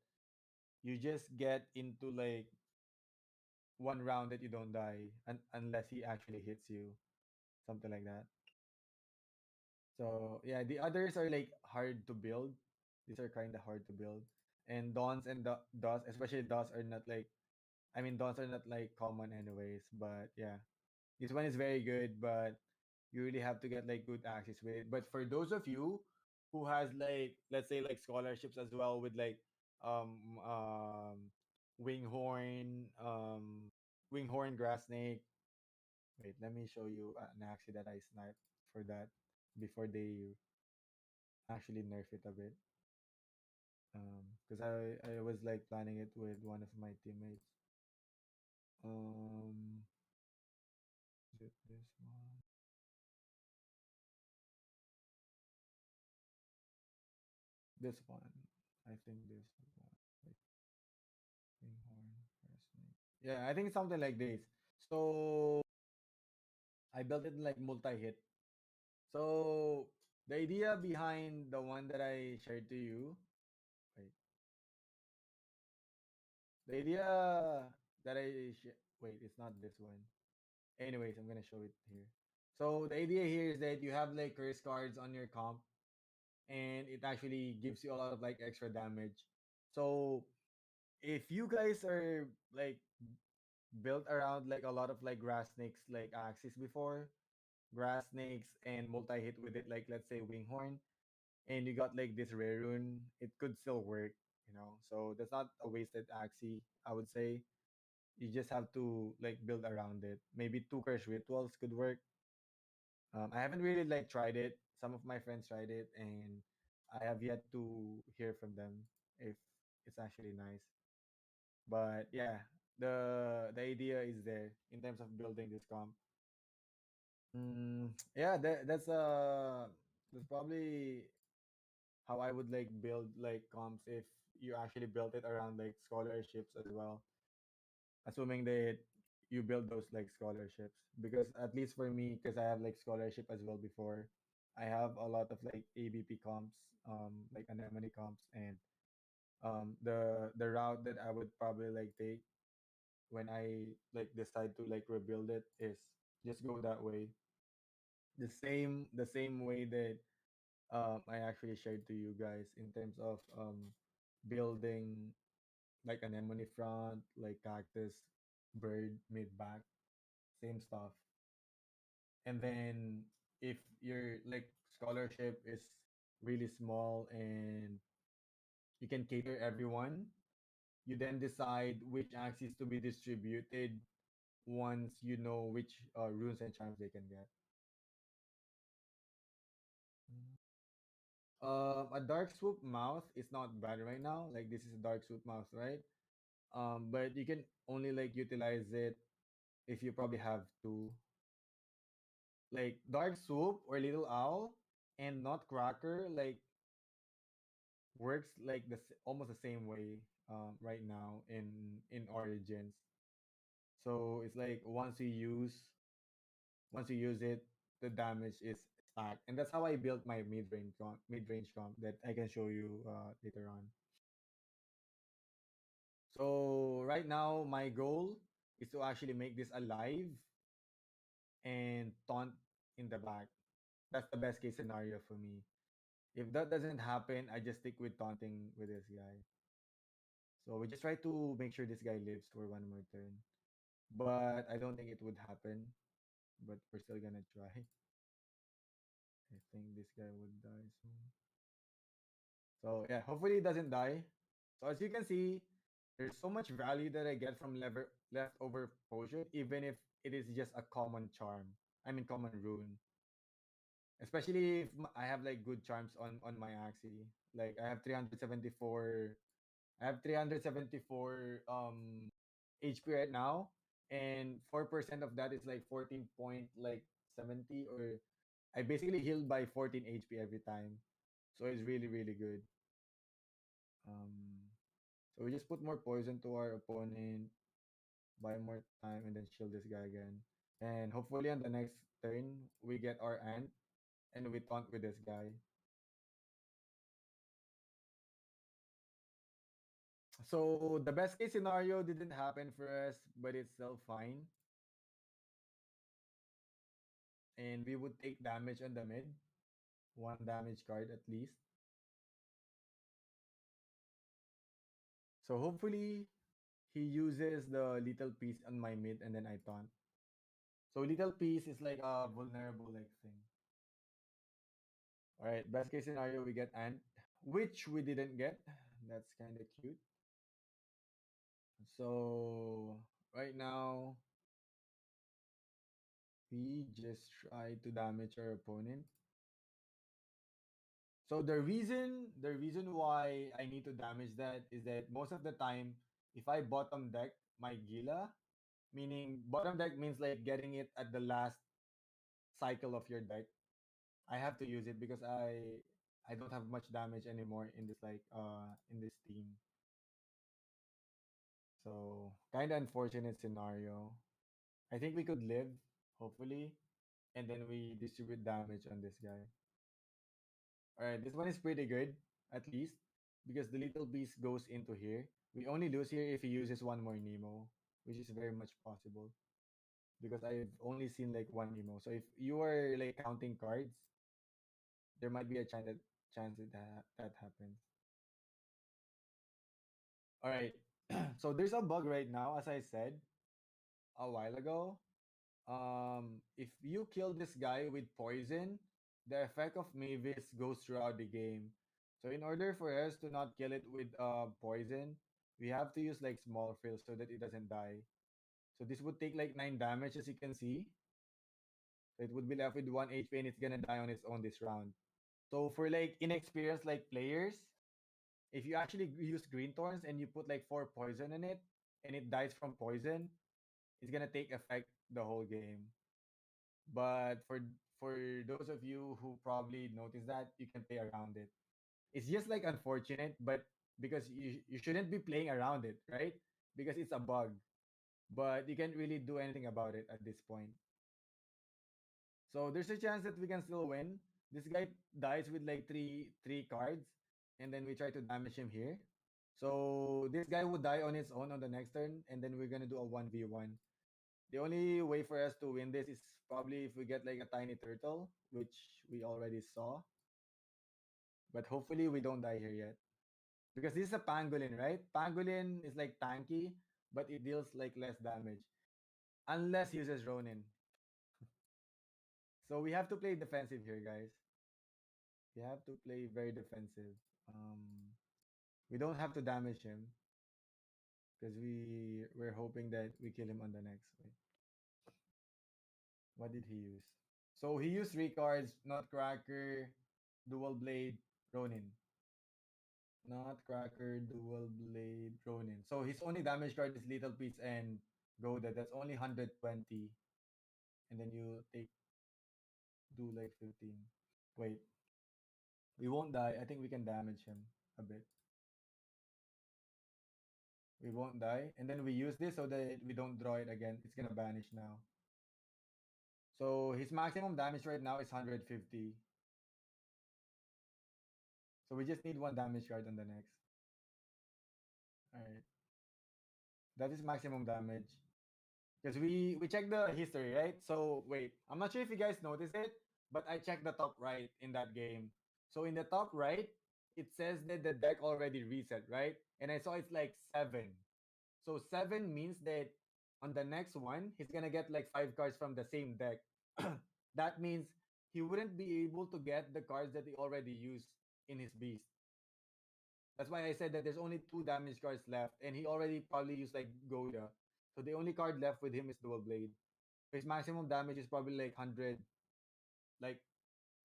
you just get into like one round that you don't die unless he actually hits you, something like that. So yeah, the others are like hard to build. These are kind of hard to build, and dawns and DOS, especially DOS, are not like I mean dawns are not like common anyways. But yeah, this one is very good, but you really have to get like good access with it. But for those of you who has like let's say like scholarships as well with like um um winghorn winghorn grass snake. Wait, let me show you an Axie that I sniped for that before they actually nerf it a bit. Because I was like planning it with one of my teammates. Um, is it this one? This one. I think this one. Wait, winghorn grass snake. Yeah, I think it's something like this. So I built it in like multi-hit. So the idea behind the one that I shared to you, wait, the idea that wait, it's not this one. Anyways, I'm gonna show it here. So the idea here is that you have like curse cards on your comp, and it actually gives you a lot of like extra damage. So if you guys are like built around like a lot of like grass snakes like axis before, grass snakes and multi hit with it, like let's say winghorn, and you got like this rare rune, it could still work, you know. So that's not a wasted axie, I would say. You just have to like build around it. Maybe two curse rituals could work. I haven't really like tried it. Some of my friends tried it, and I have yet to hear from them if it's actually nice. But yeah, the idea is there in terms of building this comp. Yeah, that's probably how I would like build like comps if you actually built it around like scholarships as well. Assuming that you build those like scholarships, because at least for me, because I have like scholarship as well before, I have a lot of like ABP comps, like anemone comps, and the route that I would probably like take when I like decide to like rebuild it is just go that way, the same way that I actually shared to you guys in terms of building like anemone front, like cactus, bird, mid back, same stuff. And then if your like scholarship is really small and you can cater everyone, you then decide which axes to be distributed once you know which runes and charms they can get. A dark swoop mouth is not bad right now. Like this is a dark swoop mouth, right? But you can only like utilize it if you probably have two. Like dark swoop or little owl and nutcracker like works like almost the same way right now in origins. So it's like once you use it, the damage is stacked, and that's how I built my mid range comp that I can show you later on. So right now my goal is to actually make this alive and taunt in the back. That's the best case scenario for me. If that doesn't happen, I just stick with taunting with this guy. So we just try to make sure this guy lives for one more turn. But I don't think it would happen. But we're still gonna try. I think this guy would die soon. So yeah, hopefully he doesn't die. So as you can see, there's so much value that I get from leftover potion, even if it is just a common charm. I mean common rune. Especially if I have like good charms on my Axie. Like I have 374 HP right now, and 4% of that is like 14 point like 70, or I basically healed by 14 HP every time. So it's really really good. Um so we just put more poison to our opponent, buy more time, and then shield this guy again. And hopefully on the next turn we get our ant and we taunt with this guy. So the best case scenario didn't happen for us, but it's still fine. And we would take damage on the mid, one damage card at least. So hopefully he uses the little piece on my mid and then I taunt. So little piece is like a vulnerable like thing. All right, best case scenario we get ant, which we didn't get. That's kind of cute. So right now we just try to damage our opponent. So the reason why I need to damage that is that most of the time, if I bottom deck my Gila, meaning bottom deck means like getting it at the last cycle of your deck, I have to use it because I don't have much damage anymore in this team. So kind of unfortunate scenario. I think we could live, hopefully, and then we distribute damage on this guy. All right, this one is pretty good, at least, because the little beast goes into here. We only lose here if he uses one more Nemo, which is very much possible, because I've only seen like one Nemo. So if you are like counting cards, there might be a chance that happens. All right, so there's a bug right now, as I said a while ago. If you kill this guy with poison, the effect of Mavis goes throughout the game. So in order for us to not kill it with poison, we have to use like small frills so that it doesn't die. So this would take like 9 damage, as you can see. So it would be left with 1 HP and it's gonna die on its own this round. So for like inexperienced like players, if you actually use green thorns and you put like 4 poison in it and it dies from poison, it's gonna take effect the whole game. But for those of you who probably notice that, you can play around it. It's just like unfortunate, but because you shouldn't be playing around it, right? Because it's a bug. But you can't really do anything about it at this point. So there's a chance that we can still win. This guy dies with like three cards, and then we try to damage him here. So this guy would die on his own on the next turn, and then we're gonna do a 1v1. The only way for us to win this is probably if we get like a tiny turtle, which we already saw. But hopefully we don't die here yet. Because this is a pangolin, right? Pangolin is like tanky, but it deals like less damage. Unless he uses Ronin. So we have to play defensive here, guys. We have to play very defensive. We don't have to damage him because we're hoping that we kill him on the next. Wait, what did he use? So he used three cards: Nutcracker, Dual Blade, Ronin. Nutcracker, Dual Blade, Ronin. So his only damage card is Little Piece and Goda. That's only 120, and then you do like 15. Wait, we won't die. I think we can damage him a bit. We won't die. And then we use this so that we don't draw it again. It's gonna vanish now. So his maximum damage right now is 150. So we just need one damage card on the next. Alright. That is maximum damage. Because we checked the history, right? So wait, I'm not sure if you guys noticed it, but I checked the top right in that game. So in the top right, it says that the deck already reset, right? And I saw it's like 7. So 7 means that on the next one, he's gonna get like 5 cards from the same deck. That means he wouldn't be able to get the cards that he already used in his beast. That's why I said that there's only 2 damage cards left, and he already probably used like Goda. So the only card left with him is Dual Blade. His maximum damage is probably like 100, like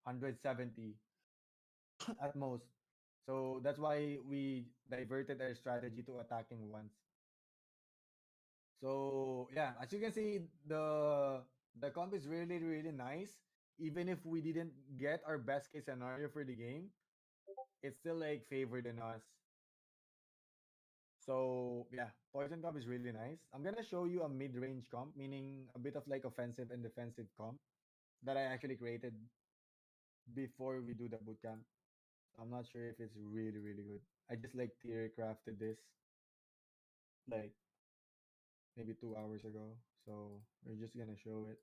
170 at most. So that's why we diverted our strategy to attacking once. So yeah, as you can see, the comp is really nice. Even if we didn't get our best case scenario for the game, it's still like favored in us. So yeah, poison comp is really nice. I'm gonna show you a mid-range comp, meaning a bit of like offensive and defensive comp that I actually created before we do the bootcamp. I'm not sure if it's really good. I just like theory crafted this like maybe 2 hours ago. So we're just gonna show it.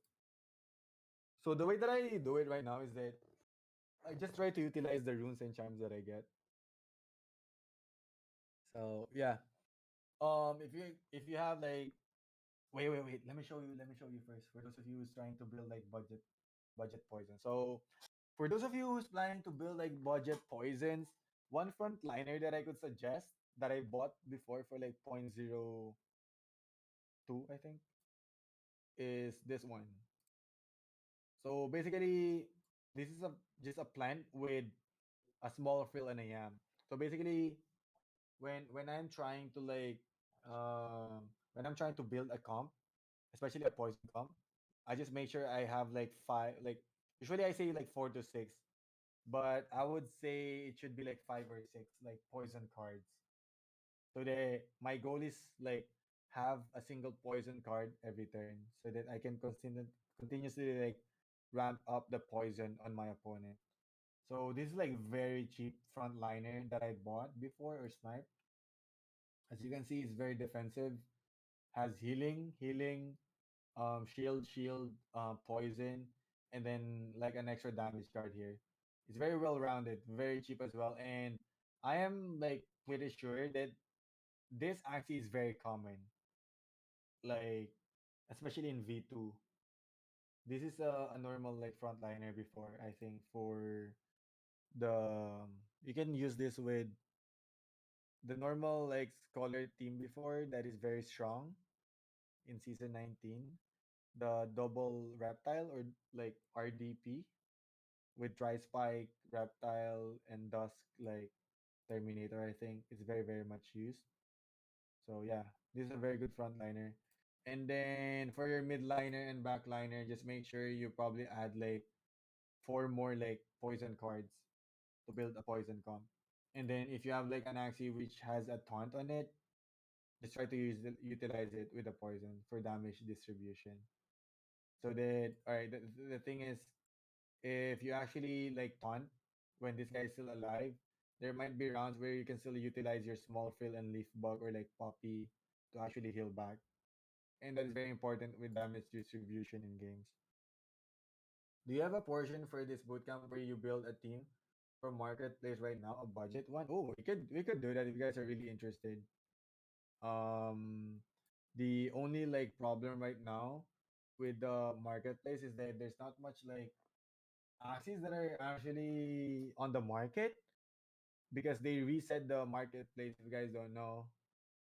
So the way that I do it right now is that I just try to utilize the runes and charms that I get. So yeah. If you have like wait, let me show you first for those of you who's trying to build like budget poison. So for those of you who's planning to build like budget poisons, one frontliner that I could suggest that I bought before for like 0.02, I think, is this one. So basically, this is just a plant with a small frill and a yam. So basically, when I'm trying to like when I'm trying to build a comp, especially a poison comp, I just make sure I have like 5, like usually I say like 4 to 6, but I would say it should be like 5 or 6 like poison cards. So my goal is like have a single poison card every turn so that I can continuously like ramp up the poison on my opponent. So this is like very cheap frontliner that I bought before or snipe. As you can see, it's very defensive. Has healing, shield, poison, and then like an extra damage card here. It's very well rounded, very cheap as well, and I am like pretty sure that this actually is very common, like especially in V2. This is a normal like frontliner before, I think, for you can use this with the normal like scholar team before that is very strong in season 19. The double reptile or like RDP with Dry Spike, Reptile, and Dusk like Terminator, I think is very much used. So yeah, this is a very good frontliner. And then for your midliner and backliner, just make sure you probably add like 4 more like poison cards to build a poison comp. And then if you have like an Axie which has a taunt on it, just try to utilize it with a poison for damage distribution. So that all right, the thing is, if you actually like taunt when this guy is still alive, there might be rounds where you can still utilize your small fill and leaf bug or like poppy to actually heal back. And that is very important with damage distribution in games. Do you have a portion for this bootcamp where you build a team for marketplace right now, a budget one? Oh, we could do that if you guys are really interested. Um, the only like problem right now with the marketplace is that there's not much like Axies that are actually on the market because they reset the marketplace. If you guys don't know,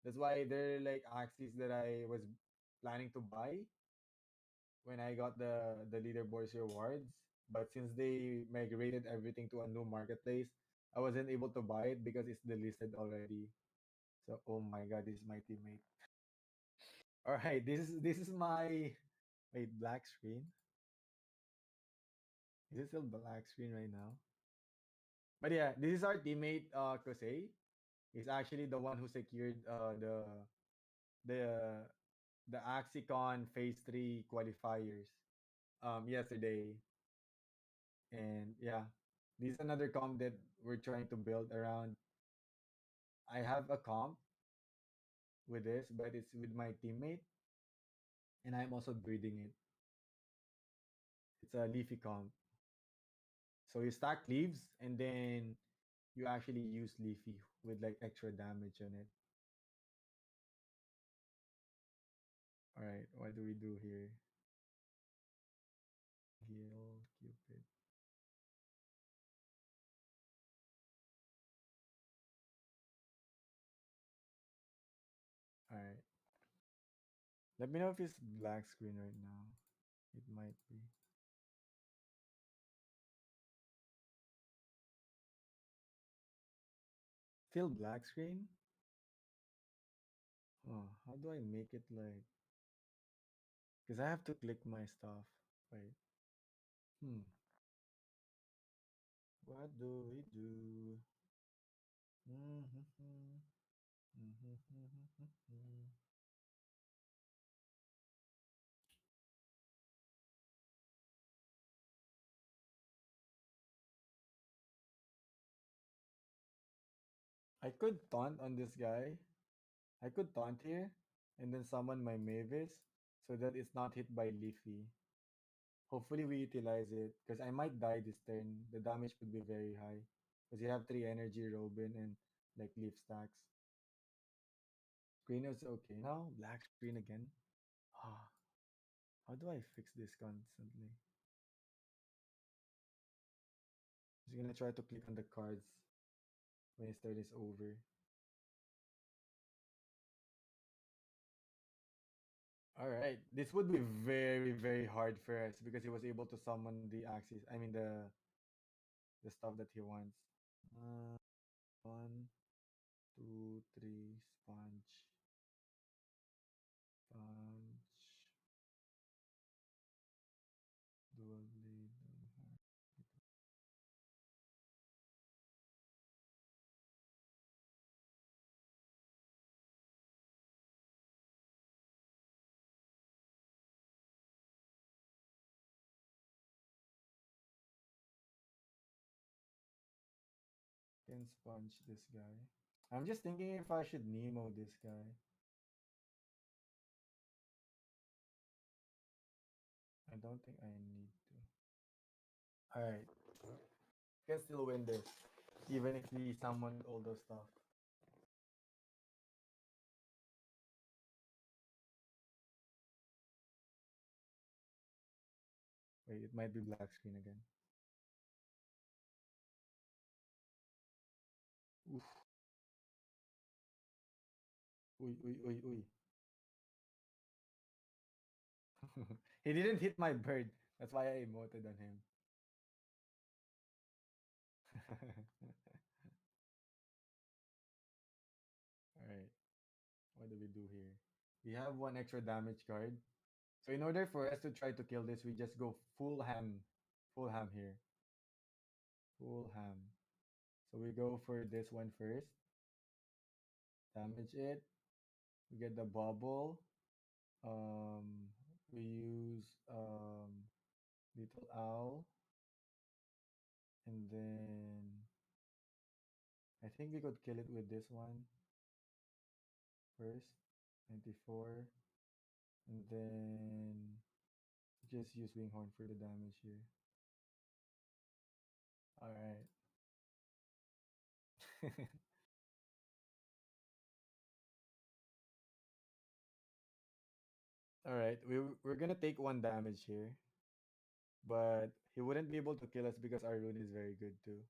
that's why they're like Axies that I was planning to buy when I got the leaderboards rewards. But since they migrated everything to a new marketplace, I wasn't able to buy it because it's delisted already. So oh my god, this is my teammate. All right, this is my wait black screen. Is it still black screen right now? But yeah, this is our teammate Kosei. He's actually the one who secured the the AxiCon Phase 3 qualifiers yesterday. And yeah, this is another comp that we're trying to build around. I have a comp with this, but it's with my teammate, and I'm also breeding it. It's a leafy comp. So you stack leaves and then you actually use leafy with like extra damage on it. All right, what do we do here? Heal Cupid. All right. Let me know if it's black screen right now. It might be. Still black screen? Oh, how do I make it like? Because I have to click my stuff. Wait. Hmm. What do we do? Mm-hmm. Mm-hmm. I could taunt on this guy. I could taunt here and then summon my Mavis so that it's not hit by Leafy. Hopefully we utilize it because I might die this turn. The damage could be very high because you have 3 energy Robin and like leaf stacks. Screen is okay now. Black screen again. Ah, how do I fix this constantly? Just gonna try to click on the cards when his turn is over. All right, this would be very very hard for us because he was able to summon the axis. I mean the stuff that he wants. Uh, 1, 2, 3 sponge, sponge, dual blade, dual heart. Can sponge this guy. I'm just thinking if I should Nemo this guy. I don't think I need to. Alright, can still win this. Even if we summoned all those stuff. Wait, it might be black screen again. Oof. Uy, uy, uy, uy. He didn't hit my bird. That's why I emoted on him. Alright, what do we do here? We have one extra damage card. So in order for us to try to kill this, we just go full ham. Full ham here. Full ham. So we go for this one first. Damage it. We get the bubble. We use little owl, and then I think we could kill it with this one first. 94, and then just use Winghorn for the damage here. All right. All right. We're gonna take one damage here, but he wouldn't be able to kill us because our rune is very good too.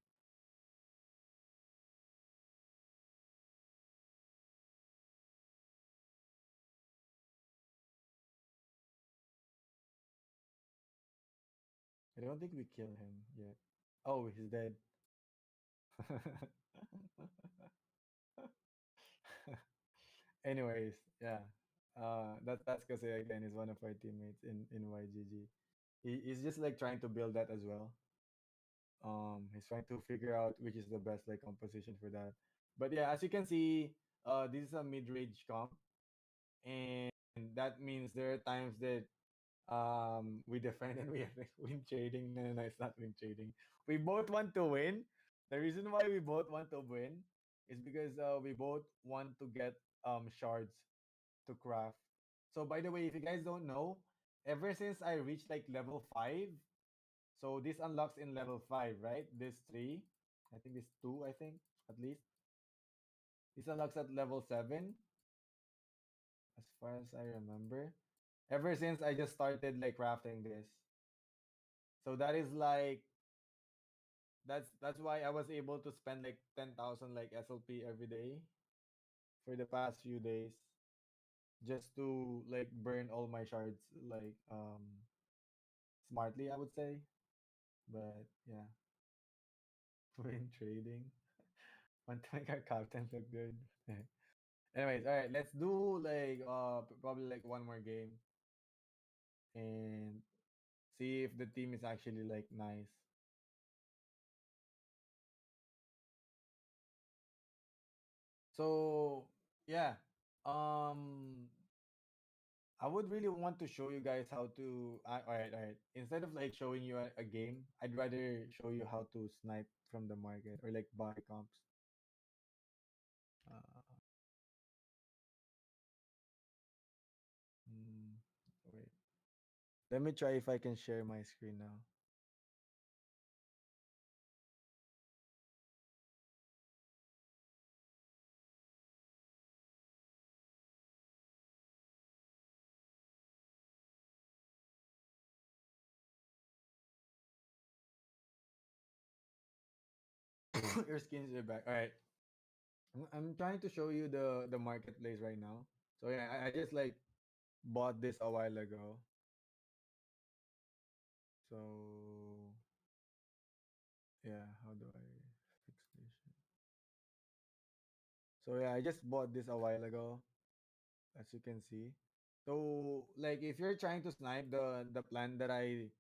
I don't think we kill him yet. Oh, he's dead. Anyways, yeah. That's because again is one of our teammates in YGG. He's just like trying to build that as well. He's trying to figure out which is the best like composition for that. But yeah, as you can see, this is a mid-range comp, and that means there are times that we defend and we have like win trading. No, no, no, it's not win trading. We both want to win. The reason why we both want to win is because we both want to get shards to craft. So by the way, if you guys don't know, ever since I reached like level 5, so this unlocks in level 5, right? This 3, I think this 2, I think at least. This unlocks at level 7, as far as I remember. Ever since I just started like crafting this. So that is like that's why I was able to spend like 10,000 like SLP every day for the past few days just to like burn all my shards like smartly, I would say. But yeah, win trading. Want to make our captain look good. Anyways, all right, let's do like probably like one more game and see if the team is actually like nice. So yeah, um, I would really want to show you guys how to. All right, all right. Instead of like showing you a game, I'd rather show you how to snipe from the market or like buy comps. Uh, mm, wait, let me try if I can share my screen now. Your skins are back. All right, I'm trying to show you the marketplace right now. So yeah, I just like bought this a while ago. So yeah, how do I fix this shit? So yeah, I just bought this a while ago, as you can see. So like if you're trying to snipe the plan that I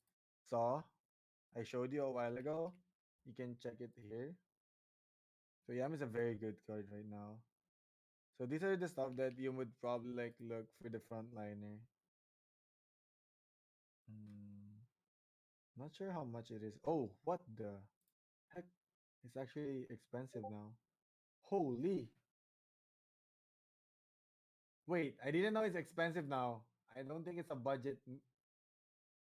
showed you a while ago, you can check it here. So Yam is a very good card right now. So these are the stuff that you would probably like look for the frontliner. Hmm, not sure how much it is. Oh, what the heck? It's actually expensive now. Holy! Wait, I didn't know it's expensive now. I don't think it's a budget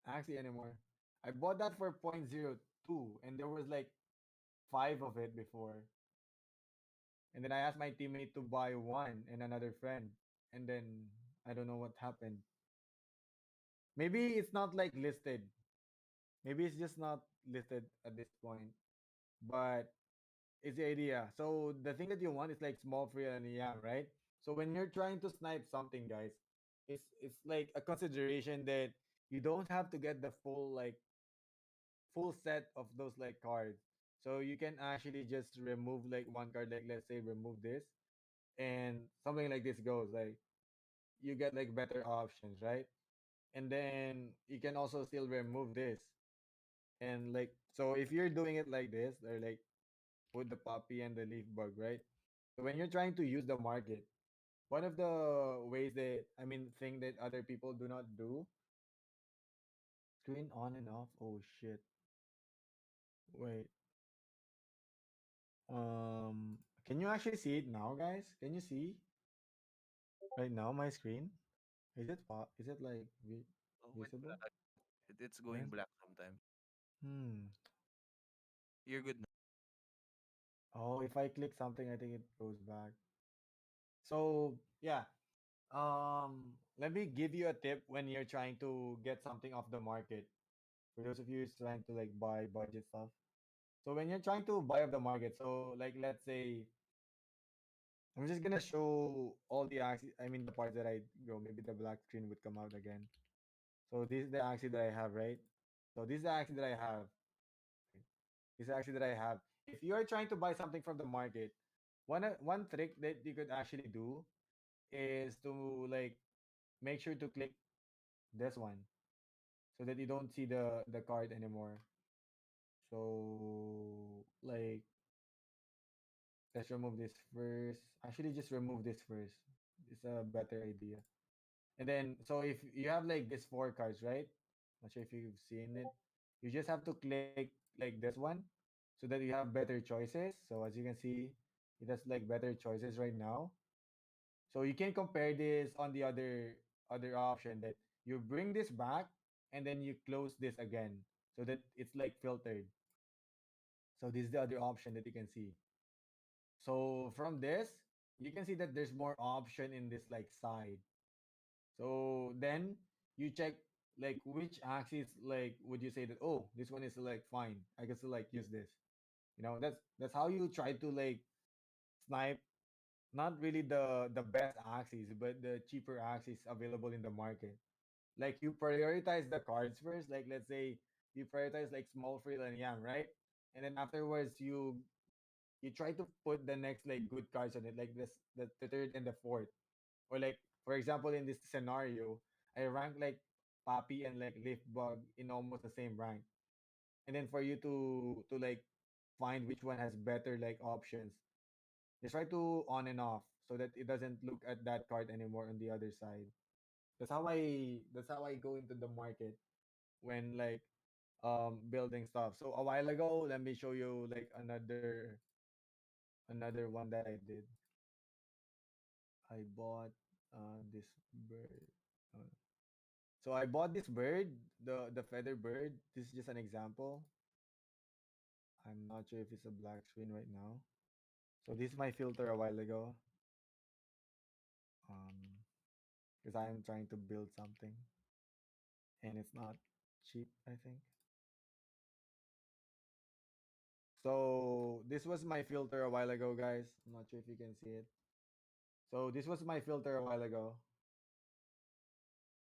Axie anymore. I bought that for 0.02 and there was like 5 of it before. And then I asked my teammate to buy one and another friend. And then I don't know what happened. Maybe it's not like listed. Maybe it's just not listed at this point. But it's the idea. So the thing that you want is like small free and yam, right? So when you're trying to snipe something, guys, it's like a consideration that you don't have to get the full set of those like cards. So you can actually just remove like one card, like let's say remove this, and something like this goes like you get like better options, right? And then you can also still remove this. And like so if you're doing it like this, or like with the poppy and the leaf bug, right? So when you're trying to use the market, one of the ways that thing that other people do not do, screen on and off. Oh shit. Wait. Can you actually see it now, guys? Can you see right now my screen? Is it like Oh, went visible? black. It's going When? black sometimes. Hmm. You're good now. Oh, if I click something, I think it goes back. So yeah. Let me give you a tip when you're trying to get something off the market. For those of you who's trying to like buy budget stuff. So when you're trying to buy off the market, so like let's say I'm just gonna show all the axes. The parts that I go. Maybe the black screen would come out again. So this is the axis that I have, right? So this is the axis that I have. This is the axis that I have. If you are trying to buy something from the market, one trick that you could actually do is to like make sure to click this one so that you don't see the card anymore. So like let's remove this first. Actually, just remove this first. It's a better idea. And then, so if you have like these four cards, right? Not sure if you've seen it. You just have to click like this one so that you have better choices. So as you can see, it has like better choices right now. So you can compare this on the other option that you bring this back and then you close this again so that it's like filtered. So this is the other option that you can see. So from this, you can see that there's more option in this like side. So then you check like which axis like would you say that, oh, this one is like fine. I can still like use this. That's how you try to like snipe not really the best axes, but the cheaper axes available in the market. Like you prioritize the cards first. Like let's say you prioritize like small frill and yam, right? And then afterwards you try to put the next like good cards on it, like this the third and the fourth. Or like for example in this scenario, I rank like Poppy and like Leaf Bug in almost the same rank. And then for you to like find which one has better like options, just try to on and off so that it doesn't look at that card anymore on the other side. That's how I go into the market when like building stuff. So a while ago, let me show you like another one that I did. I bought this bird. Uh, So I bought this bird, the feather bird. This is just an example. I'm not sure if it's a black screen right now. So this is my filter a while ago. Because I'm trying to build something and it's not cheap, I think. So this was my filter a while ago, guys. I'm not sure if you can see it. So this was my filter a while ago,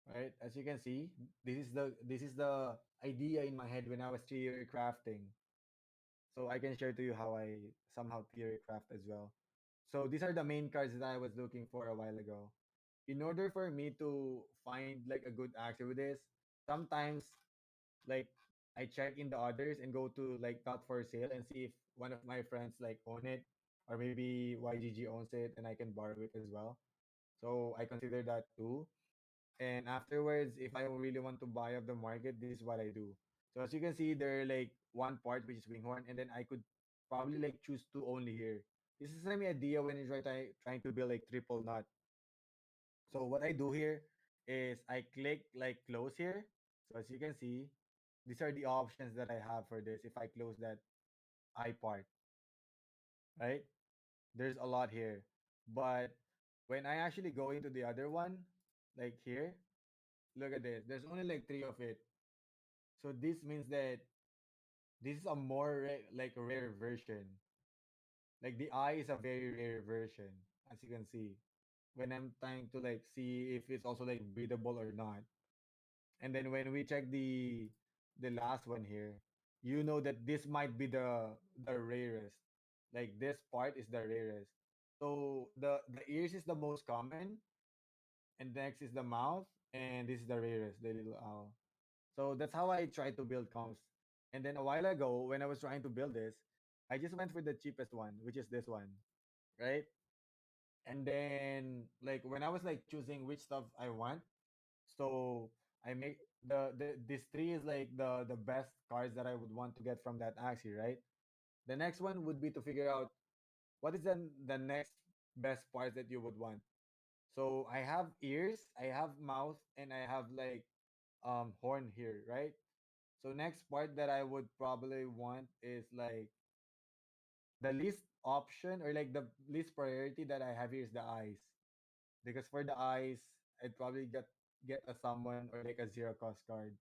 right? As you can see, this is the idea in my head when I was theory crafting. So I can share to you how I somehow theory craft as well. So these are the main cards that I was looking for a while ago. In order for me to find like a good actor with this, sometimes like I check in the others and go to like not for sale and see if one of my friends like own it or maybe YGG owns it and I can borrow it as well. So I consider that too. And afterwards, if I really want to buy off the market, this is what I do. So as you can see, there are like one part which is winghorn, and then I could probably like choose two only here. This is the same idea when you're trying to build like triple knot. So what I do here is I click like close here. So as you can see, these are the options that I have for this. If I close that I part, right? There's a lot here. But when I actually go into the other one, like here, look at this. There's only like three of it. So this means that this is a more like rare version. Like the eye is a very rare version, as you can see. When I'm trying to like see if it's also like breathable or not. And then when we check the last one here, you know that this might be the rarest. Like this part is the rarest. So the ears is the most common, and next is the mouth, and this is the rarest, the little owl. So that's how I try to build comps. And then a while ago, when I was trying to build this, I just went for the cheapest one, which is this one, right? And then like when I was like choosing which stuff I want, so I make the this three is like the best cards that I would want to get from that Axie, right? The next one would be to figure out what is the next best parts that you would want. So I have ears, I have mouth, and I have like horn here, right? So next part that I would probably want is like the least option or like the least priority that I have here is the eyes. Because for the eyes, I'd probably get a summon or like a zero cost card.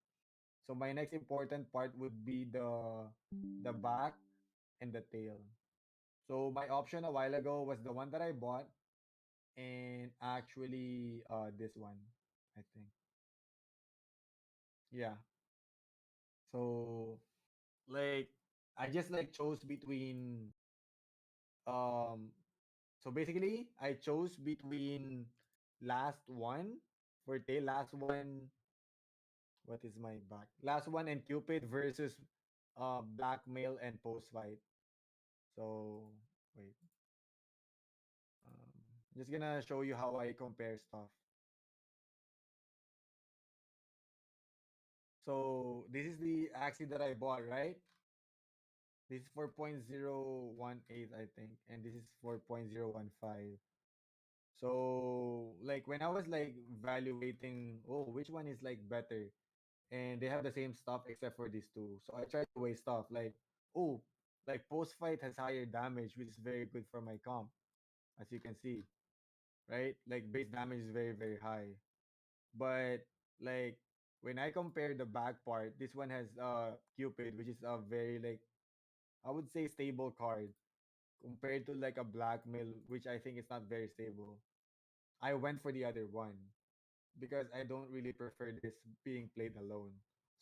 So my next important part would be the back and the tail. So my option a while ago was the one that I bought and actually this one, I think. Yeah. So like I just like chose between um so basically I chose between last one for tail, last one, what is my back? Last one and Cupid versus blackmail and post fight. So wait. Um, just gonna show you how I compare stuff. So this is the Axie that I bought, right? This is 4.018, I think, and this is 4.015. So like when I was like evaluating, oh, which one is like better? And they have the same stuff except for these two. So I tried to weigh stuff like, oh, like post fight has higher damage, which is very good for my comp, as you can see, right? Like base damage is very, very high. But like when I compare the back part, this one has Cupid, which is a very like I would say stable card compared to like a blackmail, which I think is not very stable. I went for the other one because I don't really prefer this being played alone.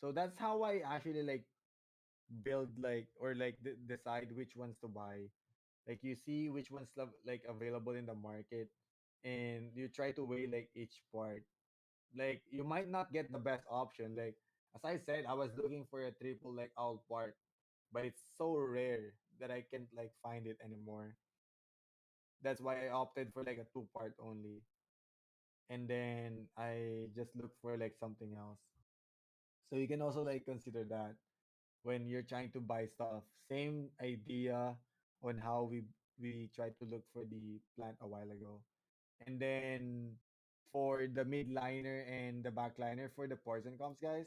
So that's how I actually like build like or like decide which ones to buy. Like you see which ones like available in the market, and you try to weigh like each part. Like you might not get the best option. Like as I said, I was looking for a triple like owl part, but it's so rare that I can't like find it anymore. That's why I opted for like a two part only. And then I just look for like something else. So you can also like consider that when you're trying to buy stuff. Same idea on how we tried to look for the plant a while ago. And then for the mid liner and the back liner for the poison comps guys,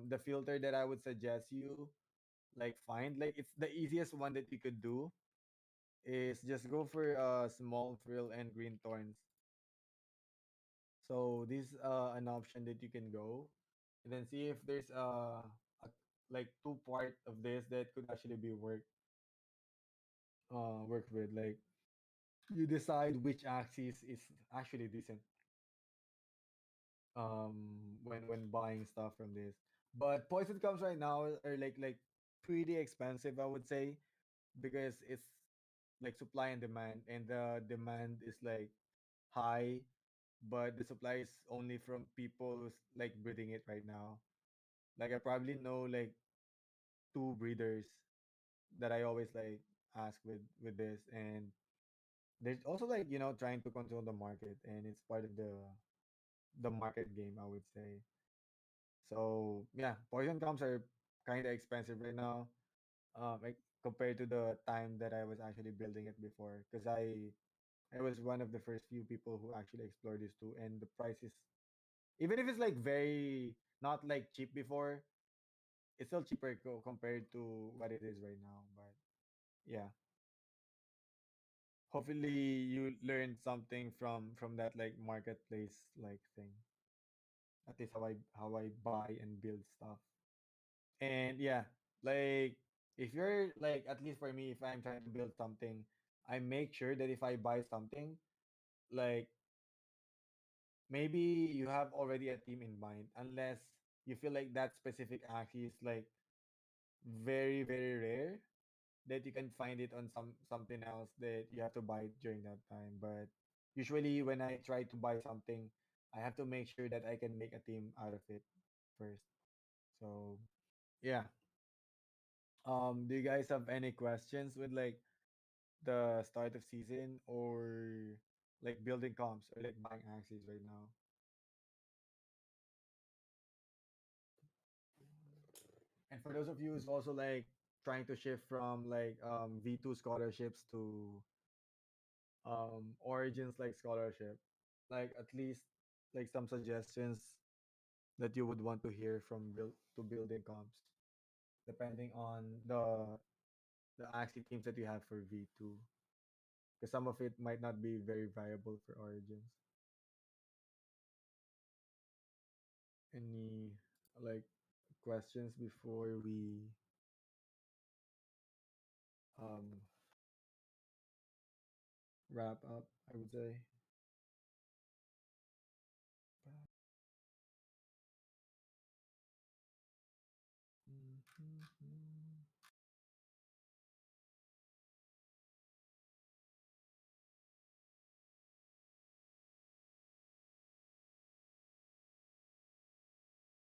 the filter that I would suggest you like find like it's the easiest one that you could do is just go for small frill and green thorns. So this is an option that you can go and then see if there's a like two part of this that could actually be worked with. Like you decide which axis is actually decent when buying stuff from this. But poison comes right now are like pretty expensive, I would say, because it's like supply and demand, and the demand is like high, but the supply is only from people who's like breeding it right now. Like I probably know like two breeders that I always like ask with this, and there's also like trying to control the market, and it's part of the market game, I would say. So yeah, poison comps are kind of expensive right now, like compared to the time that I was actually building it before, because I was one of the first few people who actually explored this too, and the price is even if it's like very not like cheap before, it's still cheaper compared to what it is right now. But yeah, hopefully you learned something from that like marketplace like thing. At least how I buy and build stuff. And yeah, like if you're like at least for me, if I'm trying to build something, I make sure that if I buy something, like maybe you have already a team in mind, unless you feel like that specific Aki is like very, very rare that you can find it on something else that you have to buy it during that time. But usually when I try to buy something, I have to make sure that I can make a team out of it first. So yeah. Do you guys have any questions with like the start of season or like building comps or like buying Axies right now? And for those of you who's also like trying to shift from like V2 scholarships to Origins like scholarship, like at least like some suggestions that you would want to hear from building comps, depending on the Axie teams that you have for V2, because some of it might not be very viable for Origins. Any like questions before we um wrap up? I would say.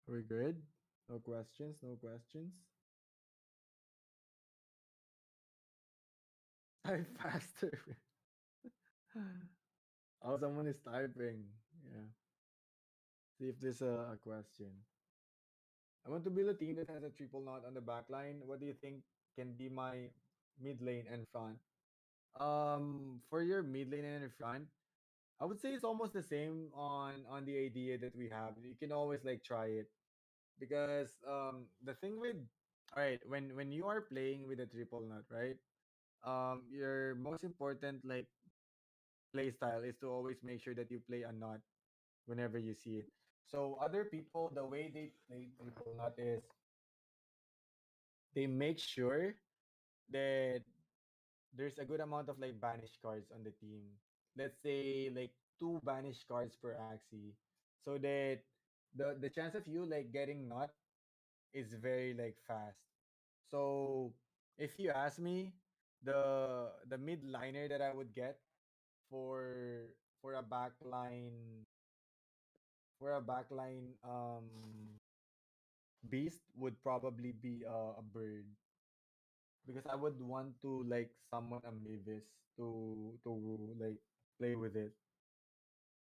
Are we good? No questions? No questions? Type faster. Oh, someone is typing. Yeah. See if there's a question. I want to build a team that has a triple knot on the back line. What do you think can be my mid lane and front? For your mid lane and front, I would say it's almost the same on the idea that we have. You can always like try it because the thing with all right when you are playing with a triple knot, right? Your most important like play style is to always make sure that you play a knot whenever you see it. So other people, the way they play triple knot is they make sure that there's a good amount of like banished cards on the team. Let's say like two banished cards per Axie, so that the chance of you like getting not is very like fast. So if you ask me, the mid liner that I would get for a backline beast would probably be a bird, because I would want to like summon a Mavis to like play with it,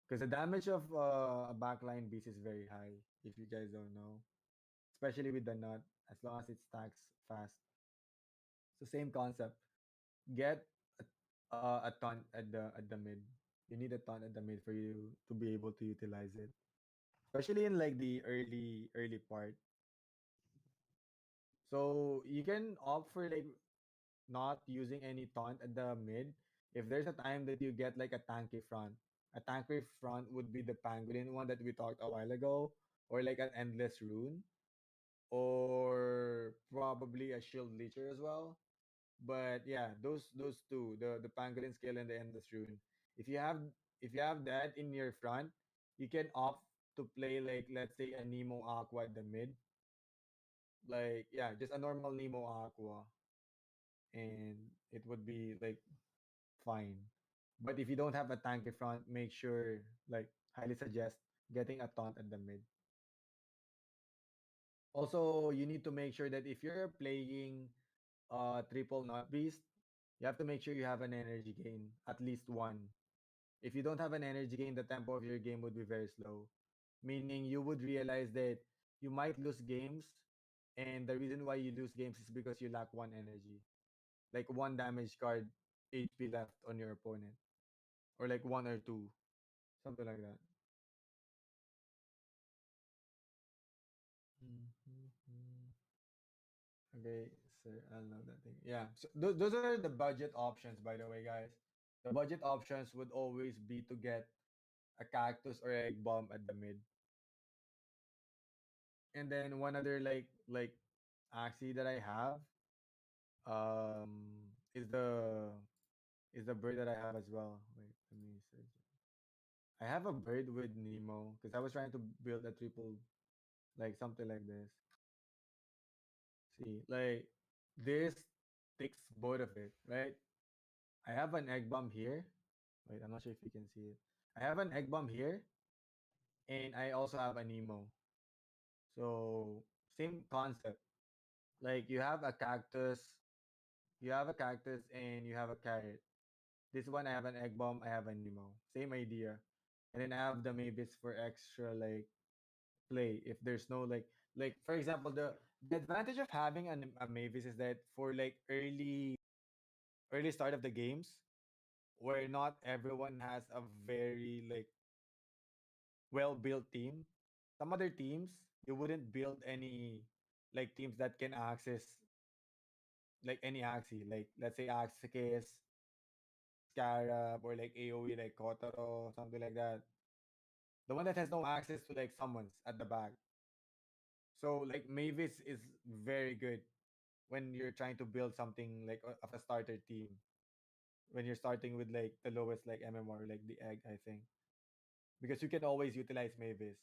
because the damage of a backline beast is very high if you guys don't know, especially with the nut, as long as it stacks fast. So same concept. Get a taunt at the mid. You need a taunt at the mid for you to be able to utilize it, especially in like the early part. So you can opt for like not using any taunt at the mid. If there's a time that you get like a tanky front would be the pangolin one that we talked a while ago, or like an endless rune, or probably a shield leecher as well. But yeah, those two, the pangolin scale and the endless rune. If you have if you have that in your front, you can opt to play like let's say a Nemo Aqua at the mid. Like yeah, just a normal Nemo Aqua, and it would be like fine. But if you don't have a tanky front, make sure like highly suggest getting a taunt at the mid. Also, you need to make sure that if you're playing triple not beast, you have to make sure you have an energy gain, at least one. If you don't have an energy gain, the tempo of your game would be very slow. Meaning you would realize that you might lose games, and the reason why you lose games is because you lack one energy. Like one damage card HP left on your opponent. Or like one or two. Something like that. Mhm. Okay, sir, I love that thing. Yeah, so those are the budget options, by the way, guys. The budget options would always be to get a cactus or egg bomb at the mid, and then one other like axie that I have is the bird that I have as well. Wait, let me search it. I have a bird with Nemo because I was trying to build a triple like something like this. See, like this takes both of it, right? I have an egg bomb here. Wait, I'm not sure if you can see it. I have an egg bomb here, and I also have a Nemo. So same concept. Like you have a cactus and you have a carrot. This one I have an egg bomb, I have a Nemo. Same idea. And then I have the maybes for extra like play if there's no like for example the advantage of having a mavis is that for like early start of the games where not everyone has a very like well built team. Some other teams you wouldn't build any like teams that can access like any Axie, like let's say Axie, Scarab, or like AoE like Kotaro, something like that. The one that has no access to like summons at the back. So like Mavis is very good when you're trying to build something like of a starter team. When you're starting with like the lowest like MMR, like the egg, I think. Because you can always utilize Mavis.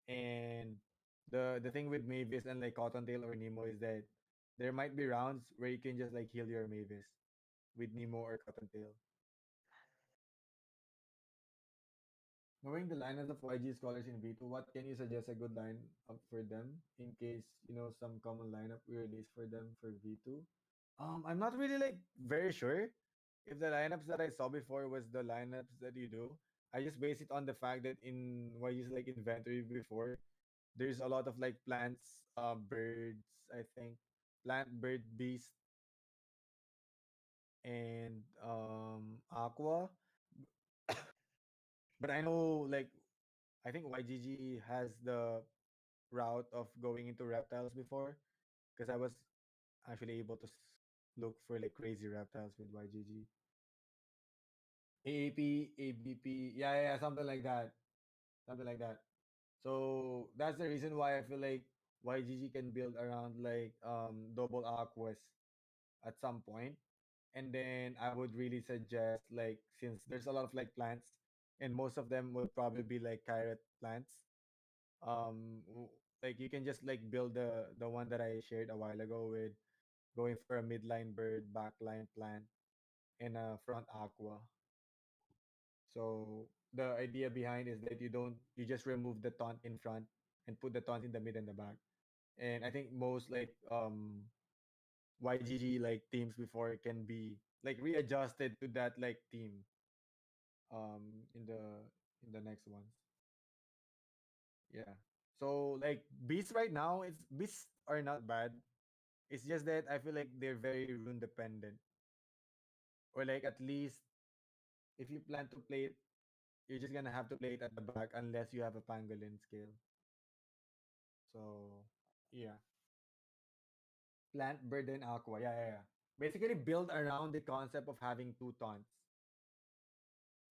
And the thing with Mavis and like Cottontail or Nemo is that there might be rounds where you can just like heal your Mavis with Nemo or Cottontail. Knowing the lineups of YG scholars in V2, what can you suggest a good line up for them in case you know some common lineup we release for them for V2? I'm not really like very sure if the lineups that I saw before was the lineups that you do. I just base it on the fact that in YG's like inventory before, there's a lot of like plants, birds, I think, plant, bird, beast, and aqua. But I know like I think YGG has the route of going into reptiles before because I was actually able to look for like crazy reptiles with YGG. AAP, ABP, yeah, yeah, something like that, something like that. So that's the reason why I feel like YGG can build around like double aquas at some point, and then I would really suggest like since there's a lot of like plants, and most of them would probably be like carrot plants. Like you can just like build the one that I shared a while ago with going for a midline bird, backline plant, and a front aqua. So the idea behind is that you just remove the taunt in front and put the taunt in the mid and the back. And I think most like YGG like teams before can be like readjusted to that like team in the next ones. Yeah. So like beasts right now, it's beasts are not bad. It's just that I feel like they're very rune dependent. Or like at least if you plan to play it, you're just gonna have to play it at the back unless you have a pangolin scale. So yeah. Plant, bird, and aqua. Yeah, yeah, yeah. Basically build around the concept of having two taunts.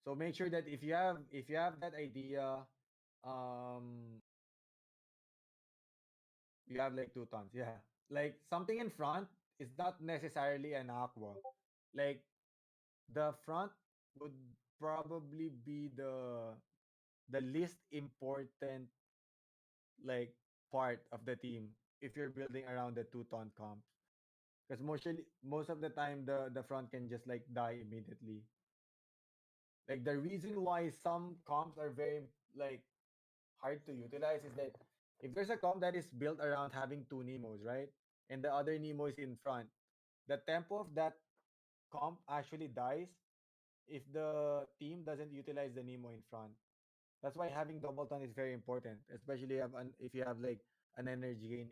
So make sure that if you have that idea, um you have like two taunts. Yeah. Like something in front is not necessarily an aqua. Like the front would probably be the least important like part of the team if you're building around the two taunt comps. Because most of the time the front can just like die immediately. Like the reason why some comps are very like hard to utilize is that if there's a comp that is built around having two Nemos, right? And the other Nemo is in front, the tempo of that comp actually dies if the team doesn't utilize the Nemo in front. That's why having double ton is very important, especially if you have like an energy gain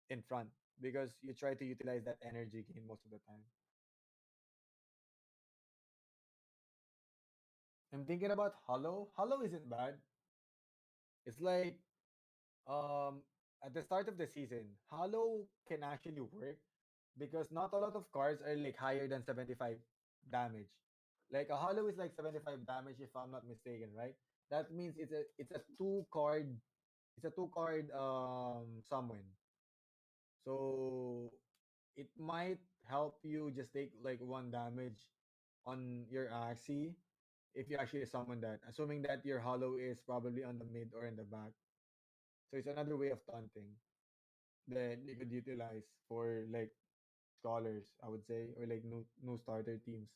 in front because you try to utilize that energy gain most of the time. I'm thinking about Hollow. Hollow isn't bad. It's like um at the start of the season, Hollow can actually work because not a lot of cards are like higher than 75 damage. Like a Hollow is like 75 damage if I'm not mistaken, right? That means it's a two card summon. So it might help you just take like one damage on your Axie if you actually summon that, assuming that your Hollow is probably on the mid or in the back. So it's another way of taunting that you could utilize for like scholars, I would say, or like new starter teams.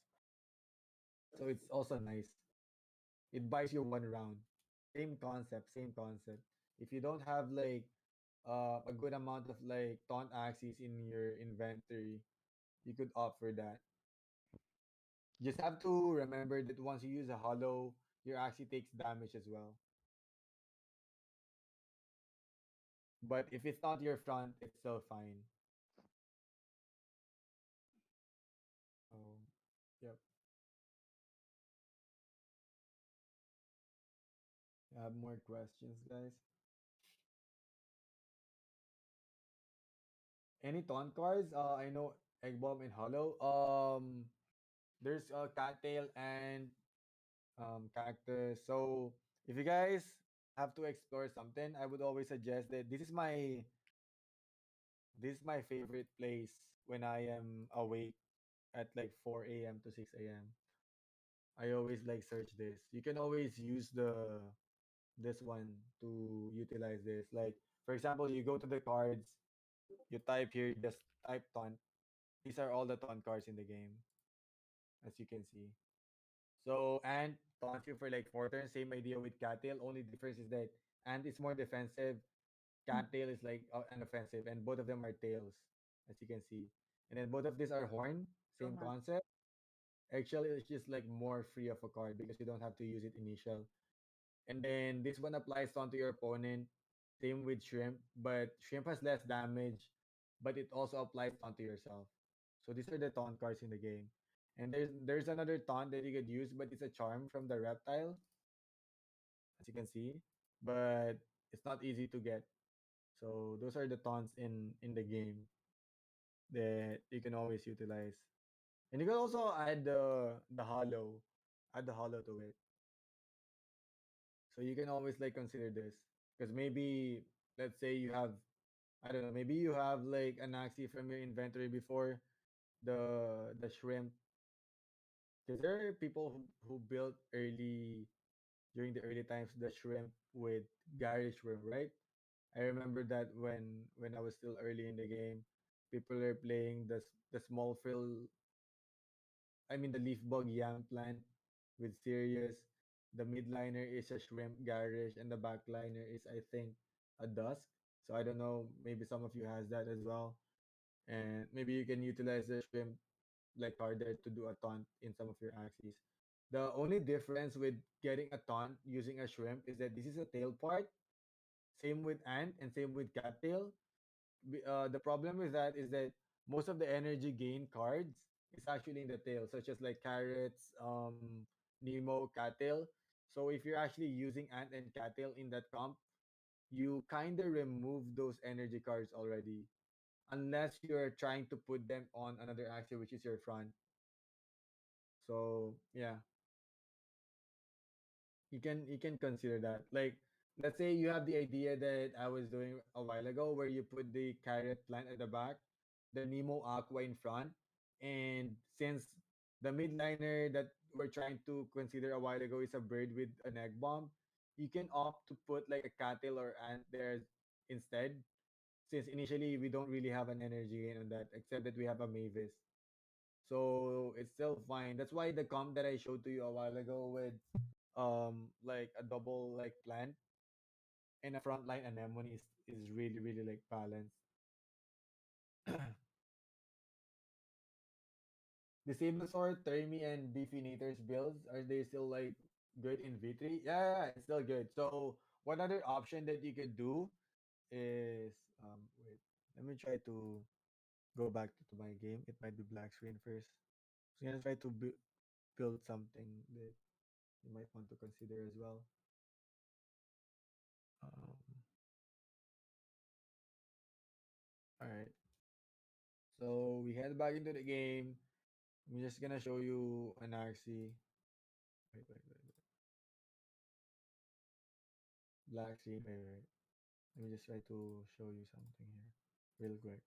So it's also nice. It buys you one round. Same concept, same concept. If you don't have like a good amount of like taunt axes in your inventory, you could opt for that. Just have to remember that once you use a hollow, your axie takes damage as well. But if it's not your front, it's still fine. Oh, yep. I have more questions, guys. Any taunt cards? I know Egg Bomb and Hollow. There's Cattail and Cactus. So if you guys have to explore something, I would always suggest that this is my favorite place when I am awake at like 4 a.m. to 6 a.m. I always like search this. You can always use this one to utilize this. Like for example, you go to the cards, you type here, just type taunt. These are all the taunt cards in the game, as you can see. So Ant taunts you for like 4 turns. Same idea with Cattail. Only difference is that Ant is more defensive. Cattail is like an offensive, and both of them are tails, as you can see. And then both of these are horn. Same concept. Actually, it's just like more free of a card because you don't have to use it initial. And then this one applies onto your opponent. Same with Shrimp, but Shrimp has less damage, but it also applies onto yourself. So these are the taunt cards in the game. And there's another taunt that you could use, but it's a charm from the reptile, as you can see. But it's not easy to get. So those are the taunts in the game that you can always utilize. And you can also add the hollow, add the hollow to it. So you can always like consider this because maybe let's say you have, I don't know, maybe you have like an Axie from your inventory before the shrimp, because there are people who built early during the early times the shrimp with garish shrimp, right? I remember that when I was still early in the game, people are playing the small frill, I mean the leaf bug yam plant with Sirius. The midliner is a shrimp garish, and the backliner is I think a dusk. So I don't know. Maybe some of you has that as well, and maybe you can utilize the shrimp like harder to do a taunt in some of your axes. The only difference with getting a taunt using a shrimp is that this is a tail part. Same with ant and same with cattail. The problem with that is that most of the energy gain cards is actually in the tail, such as like carrots, Nemo, cattail. So if you're actually using ant and cattail in that comp, you kind of remove those energy cards already, unless you're trying to put them on another axis, which is your front. So yeah, you can consider that. Like let's say you have the idea that I was doing a while ago where you put the carrot plant at the back, the Nemo Aqua in front, and since the midliner that we're trying to consider a while ago is a bird with an egg bomb, you can opt to put like a cattle or ant there instead. Since initially we don't really have an energy gain on that, except that we have a Mavis. So it's still fine. That's why the comp that I showed to you a while ago with like a double like plant and a frontline anemone is really really like balanced. Disablesaur, Termi, and Beefinator's builds, are they still like good in V3? Yeah, it's still good. So one other option that you could do is wait, let me try to go back to my game. It might be black screen first. So I'm gonna try to build something that you might want to consider as well. Um, all right. So we head back into the game. I'm just gonna show you an Axie. Wait. Black screen. Wait. Let me just try to show you something here, real quick.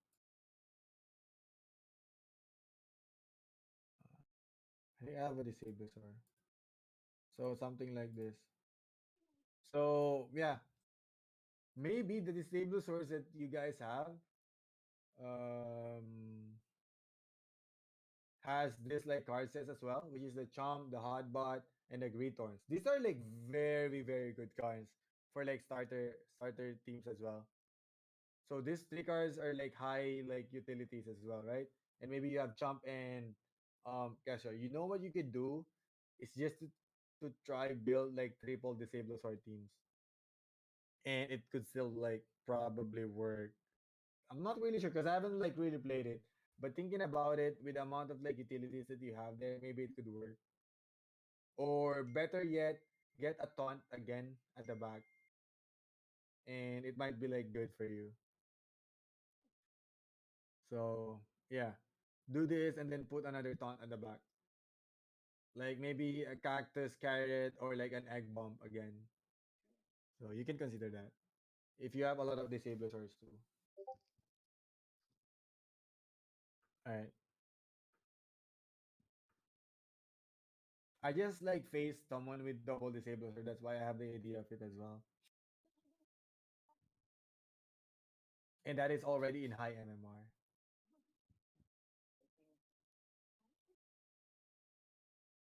I think I have a Disablesor. So something like this. So yeah, maybe the Disablesors that you guys have um has this like card sets as well, which is the Chomp, the Hotbot, and the Greathorns. These are like very very good cards for like starter teams as well. So these three cards are like high like utilities as well, right? And maybe you have Chump and Casio. You know what you could do? It's just to try build like triple disable sword teams. And it could still like probably work. I'm not really sure because I haven't like really played it. But thinking about it, with the amount of like utilities that you have there, maybe it could work. Or better yet, get a taunt again at the back, and it might be like good for you. So yeah, do this and then put another taunt at the back, like maybe a cactus carrot or like an egg bomb again. So you can consider that if you have a lot of disablers too. All right. I just like faced someone with double disablers, so that's why I have the idea of it as well. And that is already in high MMR.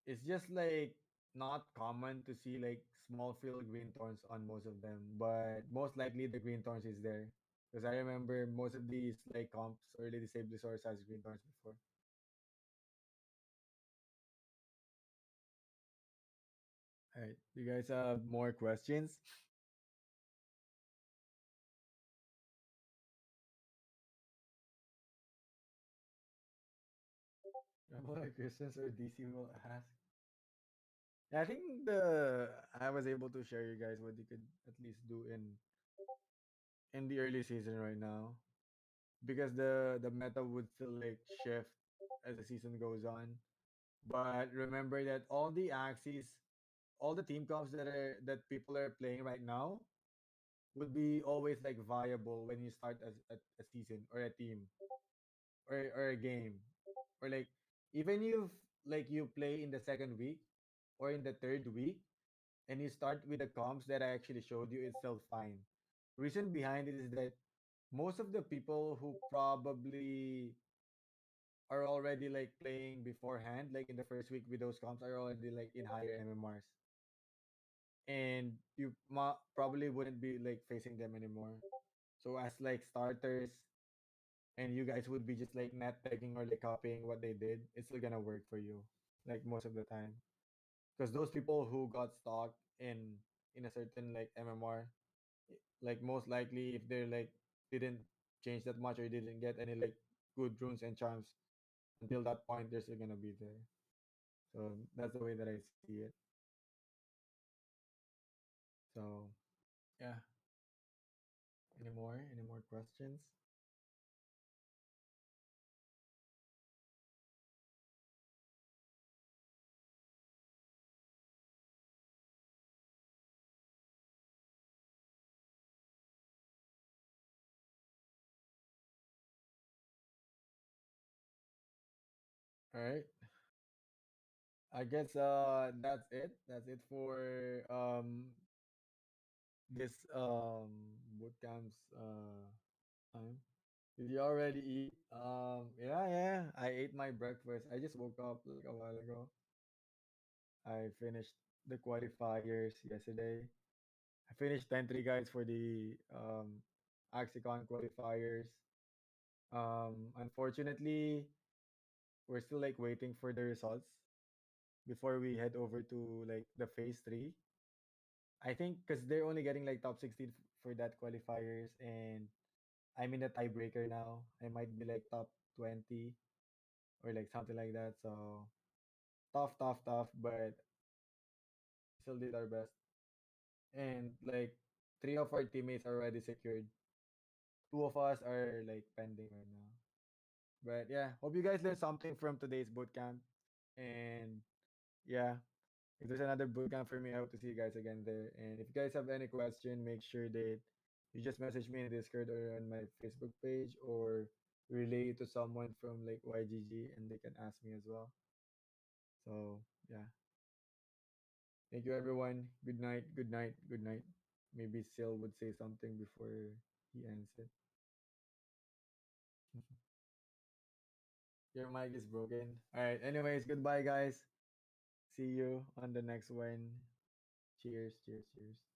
It's just like not common to see like small field green thorns on most of them, but most likely the green thorns is there. Because I remember most of these like comps or the disabled source has green thorns before. Alright. You guys have more questions? What questions or DC will ask? I think the I was able to share you guys what you could at least do in the early season right now. Because the meta would still like shift as the season goes on. But remember that all the axes, all the team comps that people are playing right now would be always like viable when you start as a season or a team or a game. Or like even if like you play in the second week or in the third week and you start with the comps that I actually showed you, it's still fine. Reason behind it is that most of the people who probably are already like playing beforehand, like in the first week with those comps, are already like in higher MMRs, and you probably wouldn't be like facing them anymore. So as like starters, and you guys would be just like net pegging or like copying what they did, it's still gonna work for you, like most of the time, because those people who got stuck in a certain like MMR, like most likely if they're like didn't change that much or didn't get any like good runes and charms until that point, they're still gonna be there. So that's the way that I see it. So yeah. Any more? Any more questions? All right. I guess that's it. That's it for this bootcamp's time. Did you already eat? Yeah, yeah. I ate my breakfast. I just woke up like a while ago. I finished the qualifiers yesterday. I finished 10-3 guys for the Axicon qualifiers. Unfortunately, we're still like waiting for the results before we head over to like the phase 3. I think because they're only getting like top 16 for that qualifiers, and I'm in a tiebreaker now. I might be like top 20 or like something like that. So tough, tough, tough, but still did our best. And like three of our teammates are already secured. Two of us are like pending right now. But yeah, hope you guys learned something from today's bootcamp. And yeah, if there's another bootcamp for me, I hope to see you guys again there. And if you guys have any question, make sure that you just message me in Discord or on my Facebook page, or relay it to someone from like YGG and they can ask me as well. So yeah. Thank you everyone. Good night, good night, good night. Maybe Sil would say something before he ends it. Your mic is broken. Alright, anyways, goodbye guys. See you on the next one. Cheers, cheers, cheers.